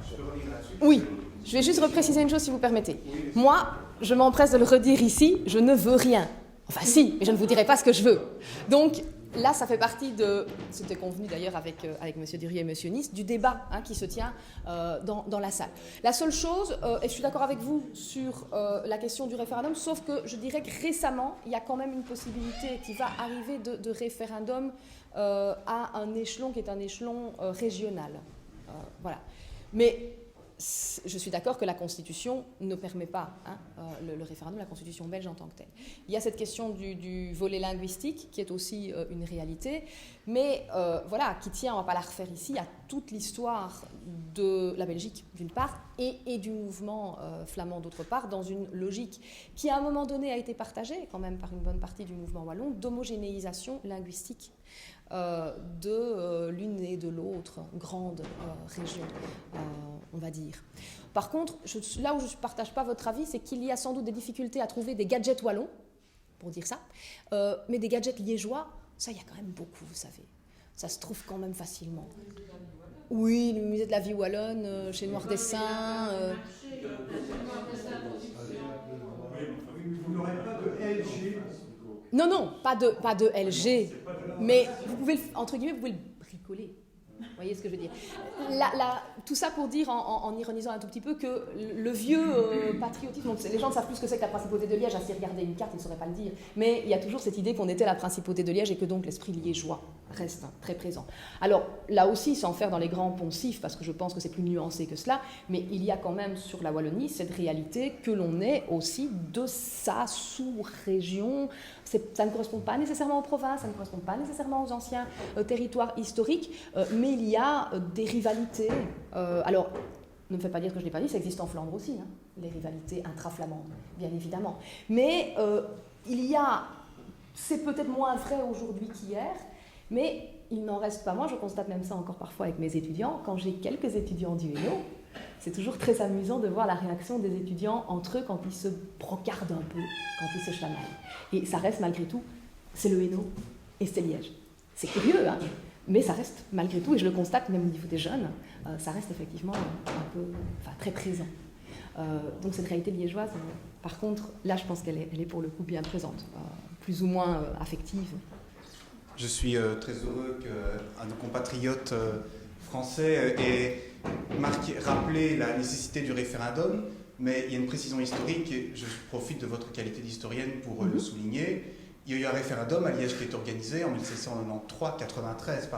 oui, je vais juste repréciser une chose, si vous permettez. Moi, je m'empresse de le redire ici, je ne veux rien. Enfin si, mais je ne vous dirai pas ce que je veux. Donc là, ça fait partie de, c'était convenu d'ailleurs avec M. Durier et M. Nice, du débat qui se tient dans la salle. La seule chose, et je suis d'accord avec vous sur la question du référendum, sauf que je dirais que récemment, il y a quand même une possibilité qui va arriver de référendum à un échelon qui est un échelon régional. Voilà. Mais je suis d'accord que la Constitution ne permet pas le référendum, la Constitution belge en tant que telle. Il y a cette question du volet linguistique qui est aussi une réalité, mais voilà, qui tient, on ne va pas la refaire ici, à toute l'histoire de la Belgique d'une part et du mouvement flamand d'autre part, dans une logique qui à un moment donné a été partagée quand même par une bonne partie du mouvement wallon, d'homogénéisation linguistique de l'une et de l'autre grande région, on va dire. Par contre, là où je ne partage pas votre avis, c'est qu'il y a sans doute des difficultés à trouver des gadgets wallons, pour dire ça, mais des gadgets liégeois, ça, il y a quand même beaucoup, vous savez. Ça se trouve quand même facilement. Oui, le musée de la vie wallonne, chez Noir Dessin. Vous n'aurez pas de LG? Non, pas de LG, mais vous pouvez, entre guillemets, vous pouvez le bricoler. Vous voyez ce que je veux dire? Tout ça pour dire, en ironisant un tout petit peu, que le vieux patriotisme, donc les gens ne savent plus ce que c'est que la principauté de Liège, s'ils regardaient une carte, ils ne sauraient pas le dire, mais il y a toujours cette idée qu'on était la principauté de Liège et que donc l'esprit liégeois reste très présent. Alors là aussi, sans faire dans les grands poncifs, parce que je pense que c'est plus nuancé que cela, mais il y a quand même sur la Wallonie cette réalité que l'on est aussi de sa sous-région. Ça ne correspond pas nécessairement aux provinces, ça ne correspond pas nécessairement aux anciens territoires historiques, mais il y a des rivalités. Alors, ne me faites pas dire que je ne l'ai pas dit, ça existe en Flandre aussi, les rivalités intra-flamandes, bien évidemment. Mais c'est peut-être moins vrai aujourd'hui qu'hier, mais il n'en reste pas moins, je constate même ça encore parfois avec mes étudiants, quand j'ai quelques étudiants du Hainaut, c'est toujours très amusant de voir la réaction des étudiants entre eux quand ils se brocardent un peu, quand ils se chamaillent. Et ça reste malgré tout, c'est le Hainaut et c'est Liège. C'est curieux, mais ça reste malgré tout, et je le constate même au niveau des jeunes, ça reste effectivement très présent. Donc cette réalité liégeoise, par contre, là je pense qu'elle est pour le coup bien présente, plus ou moins affective. Je suis très heureux qu'un de nos compatriotes français ait rappelé la nécessité du référendum, mais il y a une précision historique et je profite de votre qualité d'historienne pour le souligner. Il y a eu un référendum à Liège qui est organisé en 1793.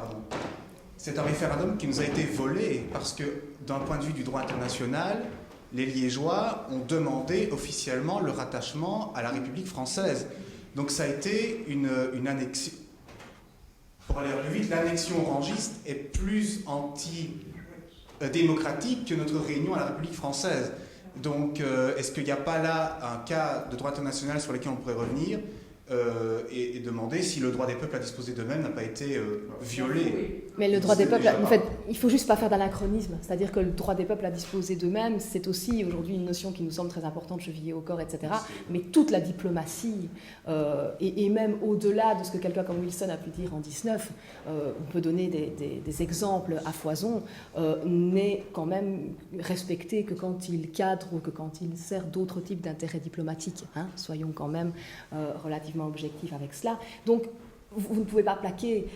C'est un référendum qui nous a été volé parce que, d'un point de vue du droit international, les Liégeois ont demandé officiellement le rattachement à la République française. Donc ça a été une annexion. pour aller plus vite, l'annexion orangiste est plus anti-démocratique que notre réunion à la République française. Donc, est-ce qu'il n'y a pas là un cas de droit international sur lequel on pourrait revenir et demander si le droit des peuples à disposer d'eux-mêmes n'a pas été violé? Mais le droit des peuples, en fait, il ne faut juste pas faire d'anachronisme. C'est-à-dire que le droit des peuples à disposer d'eux-mêmes, c'est aussi aujourd'hui une notion qui nous semble très importante, chevillée au corps, etc. Mais toute la diplomatie, et même au-delà de ce que quelqu'un comme Wilson a pu dire en 19, on peut donner des exemples à foison, n'est quand même respecté que quand il cadre ou que quand il sert d'autres types d'intérêts diplomatiques. Hein. Soyons quand même relativement objectifs avec cela. Donc, vous ne pouvez pas plaquer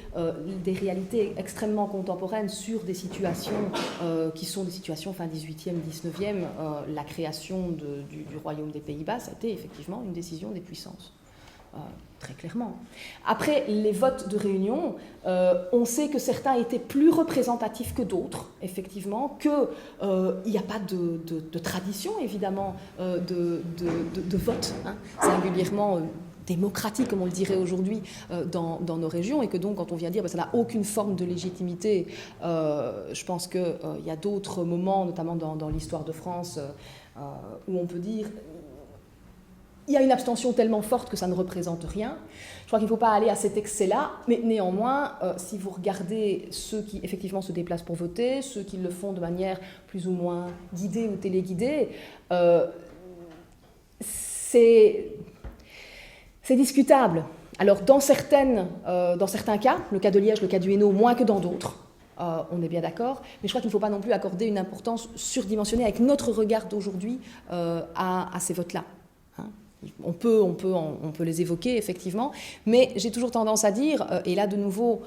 des réalités extrêmement contemporaines sur des situations qui sont des situations fin 18e, 19e. La création du Royaume des Pays-Bas, ça a été effectivement une décision des puissances, très clairement. Après, les votes de réunion, on sait que certains étaient plus représentatifs que d'autres, effectivement, qu'il n'y a pas de tradition, évidemment, de vote, hein, singulièrement démocratique, comme on le dirait aujourd'hui, dans nos régions, et que donc, quand on vient dire que ça n'a aucune forme de légitimité, je pense qu'il y a d'autres moments, notamment dans l'histoire de France, où on peut dire il y a une abstention tellement forte que ça ne représente rien. Je crois qu'il ne faut pas aller à cet excès-là, mais néanmoins, si vous regardez ceux qui effectivement se déplacent pour voter, ceux qui le font de manière plus ou moins guidée ou téléguidée, c'est discutable. Alors, dans certains cas, le cas de Liège, le cas du Hainaut, moins que dans d'autres, on est bien d'accord, mais je crois qu'il ne faut pas non plus accorder une importance surdimensionnée avec notre regard d'aujourd'hui à ces votes-là. Hein. On peut les évoquer, effectivement, mais j'ai toujours tendance à dire, et là, de nouveau,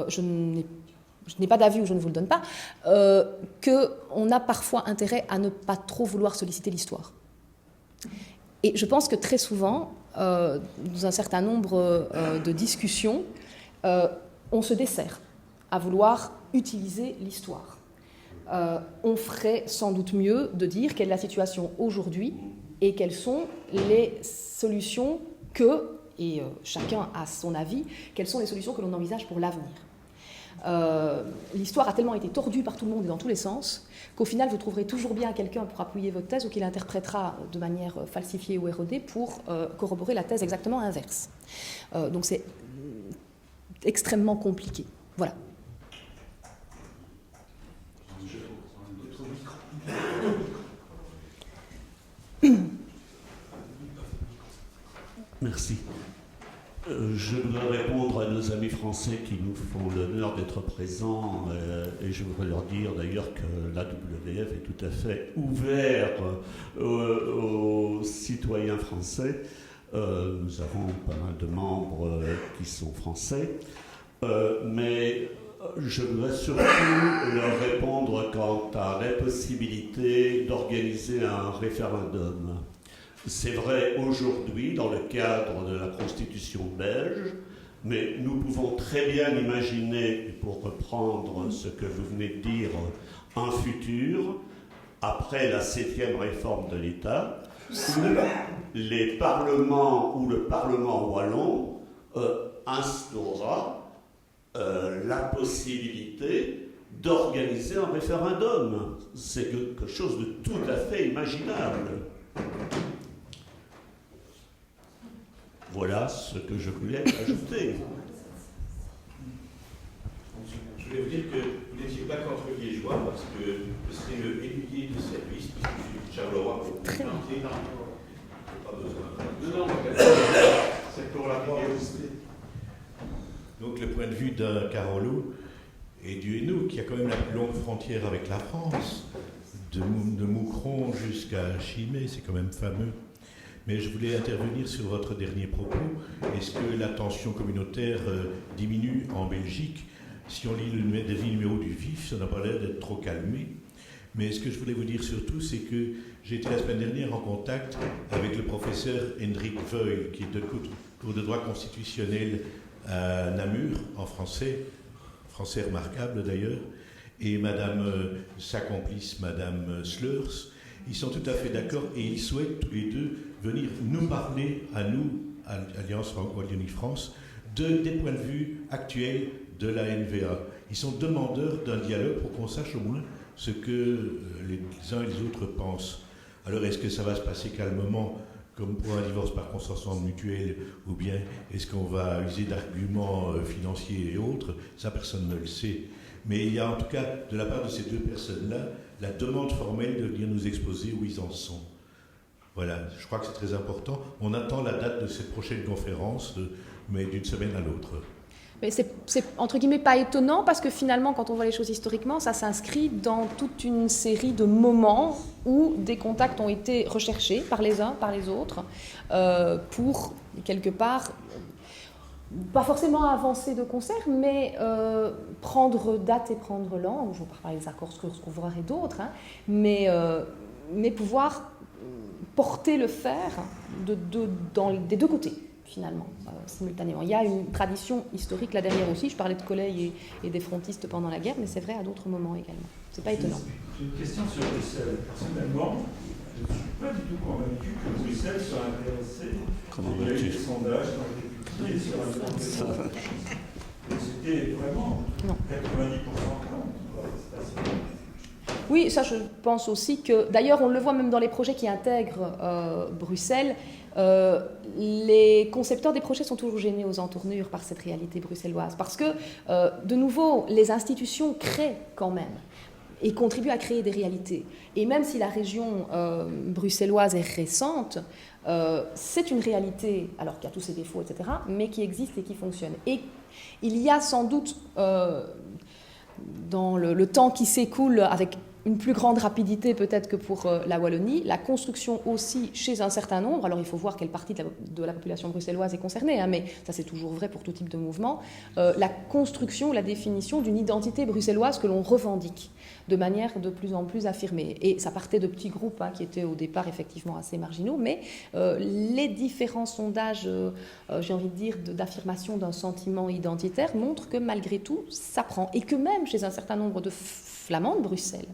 je n'ai pas d'avis ou je ne vous le donne pas, qu'on a parfois intérêt à ne pas trop vouloir solliciter l'histoire. Et je pense que très souvent, dans un certain nombre de discussions, on se dessert à vouloir utiliser l'histoire. On ferait sans doute mieux de dire quelle est la situation aujourd'hui et quelles sont les solutions et chacun a son avis, quelles sont les solutions que l'on envisage pour l'avenir. L'histoire a tellement été tordue par tout le monde et dans tous les sens qu'au final vous trouverez toujours bien quelqu'un pour appuyer votre thèse ou qui l'interprétera de manière falsifiée ou érodée pour corroborer la thèse exactement inverse. Donc c'est extrêmement compliqué. Voilà. Merci. Je voudrais répondre à nos amis français qui nous font l'honneur d'être présents et je voudrais leur dire d'ailleurs que l'AWF est tout à fait ouvert aux citoyens français. Nous avons pas mal de membres qui sont français, mais je voudrais surtout leur répondre quant à l'impossibilité d'organiser un référendum. C'est vrai aujourd'hui dans le cadre de la Constitution belge, mais nous pouvons très bien imaginer, pour reprendre ce que vous venez de dire, un futur, après la 7e réforme de l'État, où les parlements ou le Parlement wallon instaurera la possibilité d'organiser un référendum. C'est quelque chose de tout à fait imaginable. Voilà ce que je voulais ajouter. Je voulais vous dire que vous n'étiez pas contre Liégeois, parce que c'est le éduqué du service, puisque je suis Charleroi pour vous inviter. Pas besoin. Non, c'est pour la curiosité. Donc le point de vue d'un Carolo et du Hainaut, qui a quand même la plus longue frontière avec la France, de Moucron jusqu'à Chimay, c'est quand même fameux. Mais je voulais intervenir sur votre dernier propos. Est-ce que la tension communautaire diminue en Belgique? Si on lit le dernier numéro du Vif, ça n'a pas l'air d'être trop calmé. Mais ce que je voulais vous dire surtout, c'est que j'ai été la semaine dernière en contact avec le professeur Hendrik Veuil, qui est de cours de droit constitutionnel à Namur, en français remarquable d'ailleurs, et sa complice, Madame Sleurs. Ils sont tout à fait d'accord et ils souhaitent tous les deux venir nous parler, à nous, à Alliance Wallonie-France, des points de vue actuels de la NVA. Ils sont demandeurs d'un dialogue pour qu'on sache au moins ce que les uns et les autres pensent. Alors, est-ce que ça va se passer calmement, comme pour un divorce par consentement mutuel, ou bien est-ce qu'on va user d'arguments financiers et autres? Ça, personne ne le sait. Mais il y a en tout cas, de la part de ces deux personnes-là, la demande formelle de venir nous exposer où ils en sont. Voilà, je crois que c'est très important. On attend la date de cette prochaine conférence, mais d'une semaine à l'autre. Mais c'est entre guillemets pas étonnant parce que finalement, quand on voit les choses historiquement, ça s'inscrit dans toute une série de moments où des contacts ont été recherchés par les uns, par les autres, pour quelque part, pas forcément avancer de concert, mais prendre date et prendre langue. Je ne vais pas parler des accords Scourvoire et d'autres, hein, mais pouvoir porter le fer des deux côtés, finalement, simultanément. Il y a une tradition historique là derrière aussi. Je parlais de Collet et des frontistes pendant la guerre, mais c'est vrai à d'autres moments également. C'est pas étonnant. J'ai une question sur Bruxelles. Personnellement, je ne suis pas du tout convaincu que Bruxelles soit intéressée. Il y a eu des sondages qui ont été publiés sur un sondage. C'était vraiment 90% contre. Oui, ça je pense aussi que, d'ailleurs on le voit même dans les projets qui intègrent Bruxelles, les concepteurs des projets sont toujours gênés aux entournures par cette réalité bruxelloise, parce que, de nouveau, les institutions créent quand même et contribuent à créer des réalités. Et même si la région bruxelloise est récente, c'est une réalité, alors qu'il y a tous ses défauts, etc., mais qui existe et qui fonctionne. Et il y a sans doute, dans le temps qui s'écoule avec une plus grande rapidité peut-être que pour la Wallonie, la construction aussi chez un certain nombre, alors il faut voir quelle partie de la population bruxelloise est concernée, hein, mais ça c'est toujours vrai pour tout type de mouvement, la construction, la définition d'une identité bruxelloise que l'on revendique de manière de plus en plus affirmée. Et ça partait de petits groupes qui étaient au départ effectivement assez marginaux, mais les différents sondages, j'ai envie de dire, d'affirmation d'un sentiment identitaire montrent que malgré tout, ça prend. Et que même chez un certain nombre de Flamands de Bruxelles,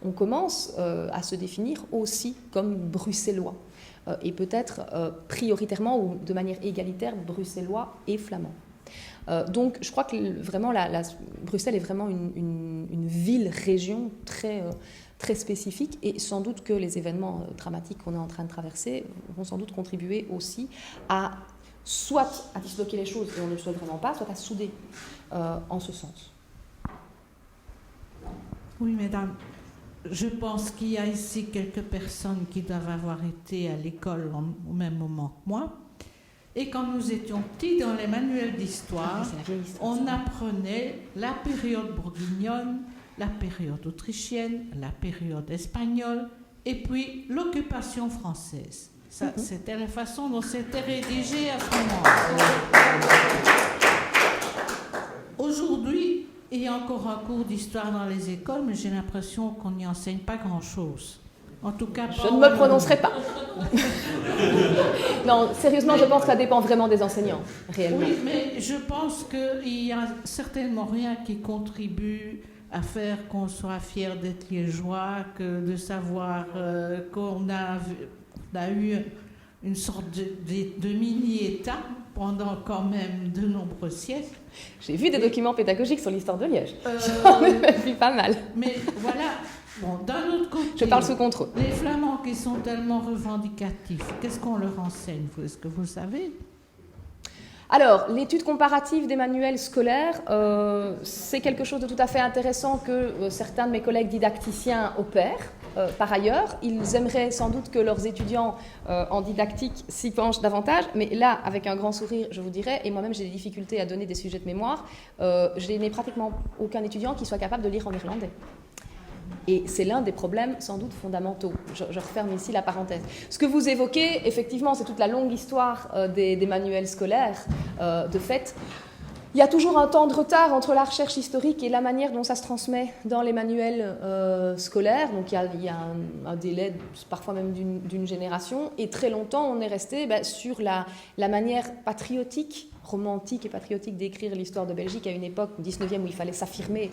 on commence à se définir aussi comme bruxellois. Et peut-être prioritairement ou de manière égalitaire bruxellois et flamands. Donc je crois que vraiment Bruxelles est vraiment une ville-région très, très spécifique et sans doute que les événements dramatiques qu'on est en train de traverser vont sans doute contribuer aussi à soit à disloquer les choses et on ne le souhaite vraiment pas, soit à souder en ce sens. Oui, mesdames, je pense qu'il y a ici quelques personnes qui doivent avoir été à l'école au même moment que moi. Et quand nous étions petits, dans les manuels d'histoire, on apprenait la période bourguignonne, la période autrichienne, la période espagnole, et puis l'occupation française. Ça, c'était la façon dont c'était rédigé à ce moment-là. Aujourd'hui, il y a encore un cours d'histoire dans les écoles, mais j'ai l'impression qu'on n'y enseigne pas grand-chose. En tout cas, je ne me prononcerai pas. Non, sérieusement, je pense que ça dépend vraiment des enseignants, réellement. Oui, mais je pense qu'il n'y a certainement rien qui contribue à faire qu'on soit fier d'être liégeois, que de savoir qu'on a eu une sorte de mini-État pendant quand même de nombreux siècles. J'ai vu des documents pédagogiques sur l'histoire de Liège. J'en ai vu pas mal. Mais voilà, bon, d'un autre côté... Je parle sous contrôle. Les Flamands qui sont tellement revendicatifs, qu'est-ce qu'on leur enseigne? Est-ce que vous le savez? Alors, l'étude comparative des manuels scolaires, c'est quelque chose de tout à fait intéressant que certains de mes collègues didacticiens opèrent. Par ailleurs, ils aimeraient sans doute que leurs étudiants en didactique s'y penchent davantage, mais là, avec un grand sourire, je vous dirais, et moi-même j'ai des difficultés à donner des sujets de mémoire, je n'ai pratiquement aucun étudiant qui soit capable de lire en irlandais. Et c'est l'un des problèmes sans doute fondamentaux. Je referme ici la parenthèse. Ce que vous évoquez, effectivement, c'est toute la longue histoire des manuels scolaires. De fait, il y a toujours un temps de retard entre la recherche historique et la manière dont ça se transmet dans les manuels scolaires. Donc il y a un délai, parfois même d'une génération. Et très longtemps, on est resté sur la manière patriotique, romantique et patriotique d'écrire l'histoire de Belgique à une époque, au 19e, où il fallait s'affirmer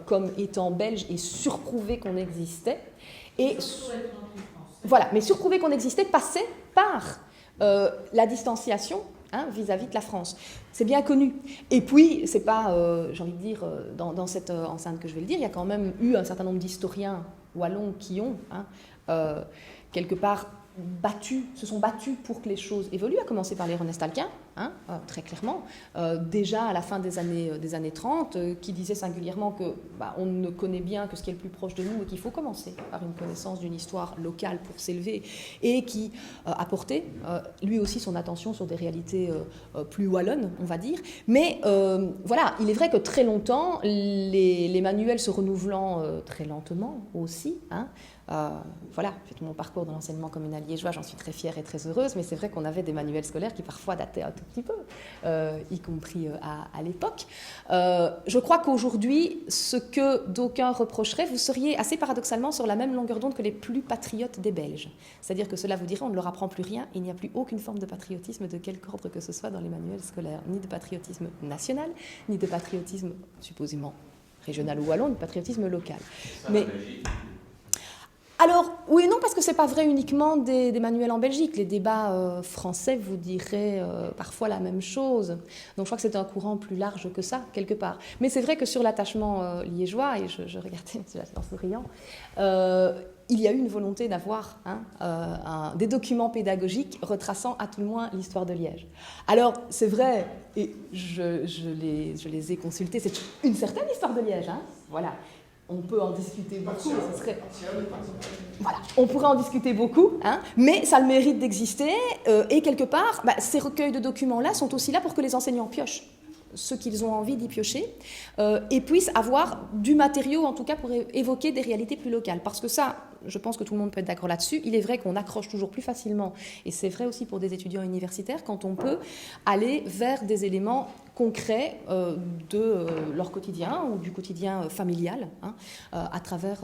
comme étant belge et surprouver qu'on existait. Et voilà, mais surprouver qu'on existait passait par la distanciation vis-à-vis de la France. C'est bien connu. Et puis, c'est pas, j'ai envie de dire, dans cette enceinte que je vais le dire, il y a quand même eu un certain nombre d'historiens wallons qui ont, quelque part, se sont battus pour que les choses évoluent, à commencer par les Renestalquiens, très clairement, déjà à la fin des années 30, qui disaient singulièrement que on ne connaît bien que ce qui est le plus proche de nous et qu'il faut commencer par une connaissance d'une histoire locale pour s'élever, et qui apportait lui aussi son attention sur des réalités plus wallonnes, on va dire. Mais voilà, il est vrai que très longtemps, les manuels se renouvelant très lentement aussi, voilà, j'ai tout mon parcours dans l'enseignement communal liégeois, j'en suis très fière et très heureuse, mais c'est vrai qu'on avait des manuels scolaires qui parfois dataient un tout petit peu, y compris à l'époque. Je crois qu'aujourd'hui, ce que d'aucuns reprocheraient, vous seriez assez paradoxalement sur la même longueur d'onde que les plus patriotes des Belges. C'est-à-dire que cela vous dirait, on ne leur apprend plus rien, il n'y a plus aucune forme de patriotisme de quelque ordre que ce soit dans les manuels scolaires, ni de patriotisme national, ni de patriotisme supposément régional ou wallon, ni de patriotisme local. Mais... Alors, oui et non, parce que ce n'est pas vrai uniquement des manuels en Belgique. Les débats français vous diraient parfois la même chose. Donc je crois que c'est un courant plus large que ça, quelque part. Mais c'est vrai que sur l'attachement liégeois, et je regardais M. Lachenard en souriant, il y a eu une volonté d'avoir des documents pédagogiques retraçant à tout le moins l'histoire de Liège. Alors, c'est vrai, et je les ai consultés, c'est une certaine histoire de Liège, voilà. On peut en discuter beaucoup, voilà, on pourrait en discuter beaucoup, mais ça a le mérite d'exister, et quelque part, ces recueils de documents-là sont aussi là pour que les enseignants piochent ce qu'ils ont envie d'y piocher, et puissent avoir du matériau, en tout cas, pour évoquer des réalités plus locales. Parce que ça, je pense que tout le monde peut être d'accord là-dessus, il est vrai qu'on accroche toujours plus facilement, et c'est vrai aussi pour des étudiants universitaires, quand on peut aller vers des éléments concrets de leur quotidien ou du quotidien familial à travers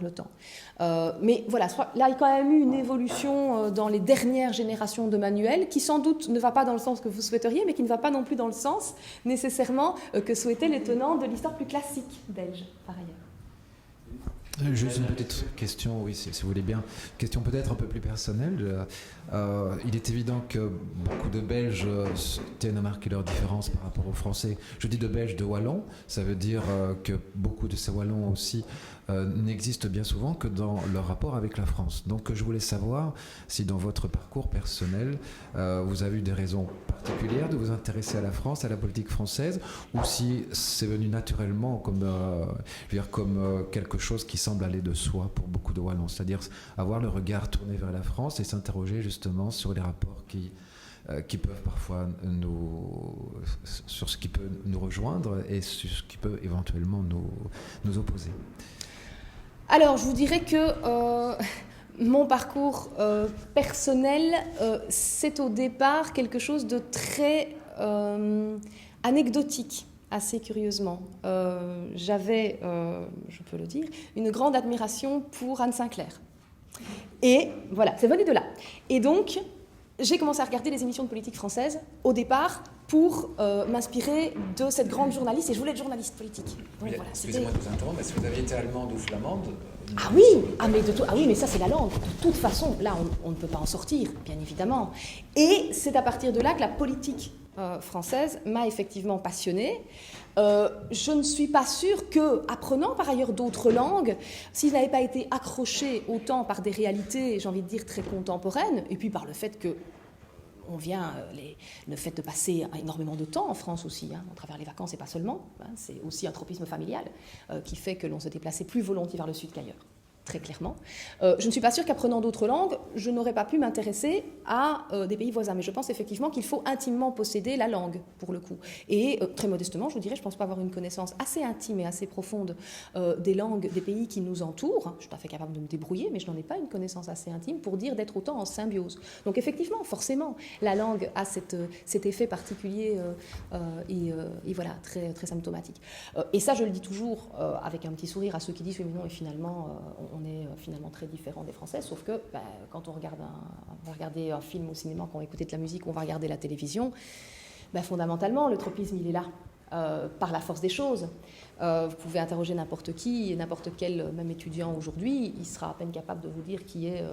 le temps. Mais voilà, là, il y a quand même eu une évolution dans les dernières générations de manuels qui sans doute ne va pas dans le sens que vous souhaiteriez, mais qui ne va pas non plus dans le sens nécessairement que souhaitaient les tenants de l'histoire plus classique belge, par ailleurs. Juste une petite question, oui, si vous voulez bien. Question peut-être un peu plus personnelle. Il est évident que beaucoup de Belges tiennent à marquer leur différence par rapport aux Français. Je dis de Belges, de Wallons. Ça veut dire que beaucoup de ces Wallons aussi n'existent bien souvent que dans leur rapport avec la France. Donc je voulais savoir si dans votre parcours personnel, vous avez eu des raisons particulières de vous intéresser à la France, à la politique française, ou si c'est venu naturellement comme quelque chose qui semble aller de soi pour beaucoup de Wallons, c'est-à-dire avoir le regard tourné vers la France et s'interroger justement sur les rapports qui peuvent parfois sur ce qui peut nous rejoindre et sur ce qui peut éventuellement nous opposer. Alors, je vous dirais que mon parcours personnel, c'est au départ quelque chose de très anecdotique, assez curieusement. J'avais, je peux le dire, une grande admiration pour Anne Sinclair. Et voilà, c'est venu de là. Et donc, j'ai commencé à regarder les émissions de politique française, au départ, pour m'inspirer de cette grande journaliste, et je voulais être journaliste politique. Donc, voilà, excusez-moi de vous interrompre, mais si vous aviez été allemande ou flamande... mais ça c'est la langue. De toute façon, là, on ne peut pas en sortir, bien évidemment. Et c'est à partir de là que la politique française m'a effectivement passionnée. Je ne suis pas sûre que, apprenant par ailleurs d'autres langues, si je n'avais pas été accrochée autant par des réalités, j'ai envie de dire, très contemporaines, et puis par le fait que le fait de passer énormément de temps en France aussi, à travers les vacances et pas seulement, c'est aussi un tropisme familial qui fait que l'on se déplaçait plus volontiers vers le sud qu'ailleurs. Très clairement. Je ne suis pas sûre qu'apprenant d'autres langues, je n'aurais pas pu m'intéresser à des pays voisins. Mais je pense effectivement qu'il faut intimement posséder la langue, pour le coup. Et très modestement, je vous dirais, je ne pense pas avoir une connaissance assez intime et assez profonde des langues des pays qui nous entourent. Je suis tout à fait capable de me débrouiller, mais je n'en ai pas une connaissance assez intime pour dire d'être autant en symbiose. Donc effectivement, forcément, la langue a cet effet particulier et voilà, très, très symptomatique. Et ça, je le dis toujours avec un petit sourire à ceux qui disent « oui, mais non, et finalement... on est finalement très différents des Français, sauf que quand on va regarder un film au cinéma, quand on va écouter de la musique, on va regarder la télévision, fondamentalement, le tropisme, il est là. par la force des choses. Vous pouvez interroger n'importe qui, n'importe quel même étudiant aujourd'hui, il sera à peine capable de vous dire qui est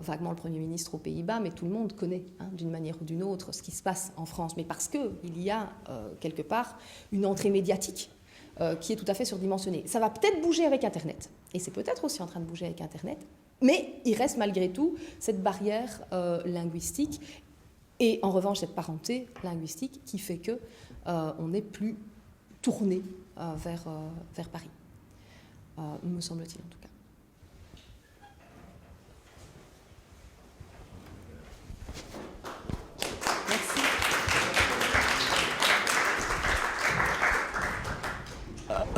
vaguement le Premier ministre aux Pays-Bas, mais tout le monde connaît d'une manière ou d'une autre ce qui se passe en France. Mais parce qu'il y a quelque part une entrée médiatique qui est tout à fait surdimensionnée. Ça va peut-être bouger avec Internet, et c'est peut-être aussi en train de bouger avec Internet, mais il reste malgré tout cette barrière linguistique, et en revanche cette parenté linguistique qui fait qu'on n'est plus tourné vers Paris, me semble-t-il en tout cas. Merci.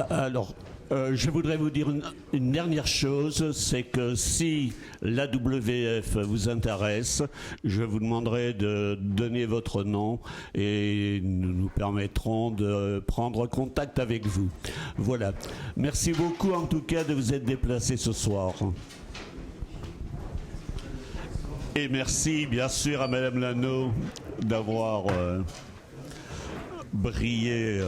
Alors, je voudrais vous dire une dernière chose, c'est que si l'AWF vous intéresse, je vous demanderai de donner votre nom et nous nous permettrons de prendre contact avec vous. Voilà. Merci beaucoup en tout cas de vous être déplacé ce soir. Et merci bien sûr à Madame Lano d'avoir brillé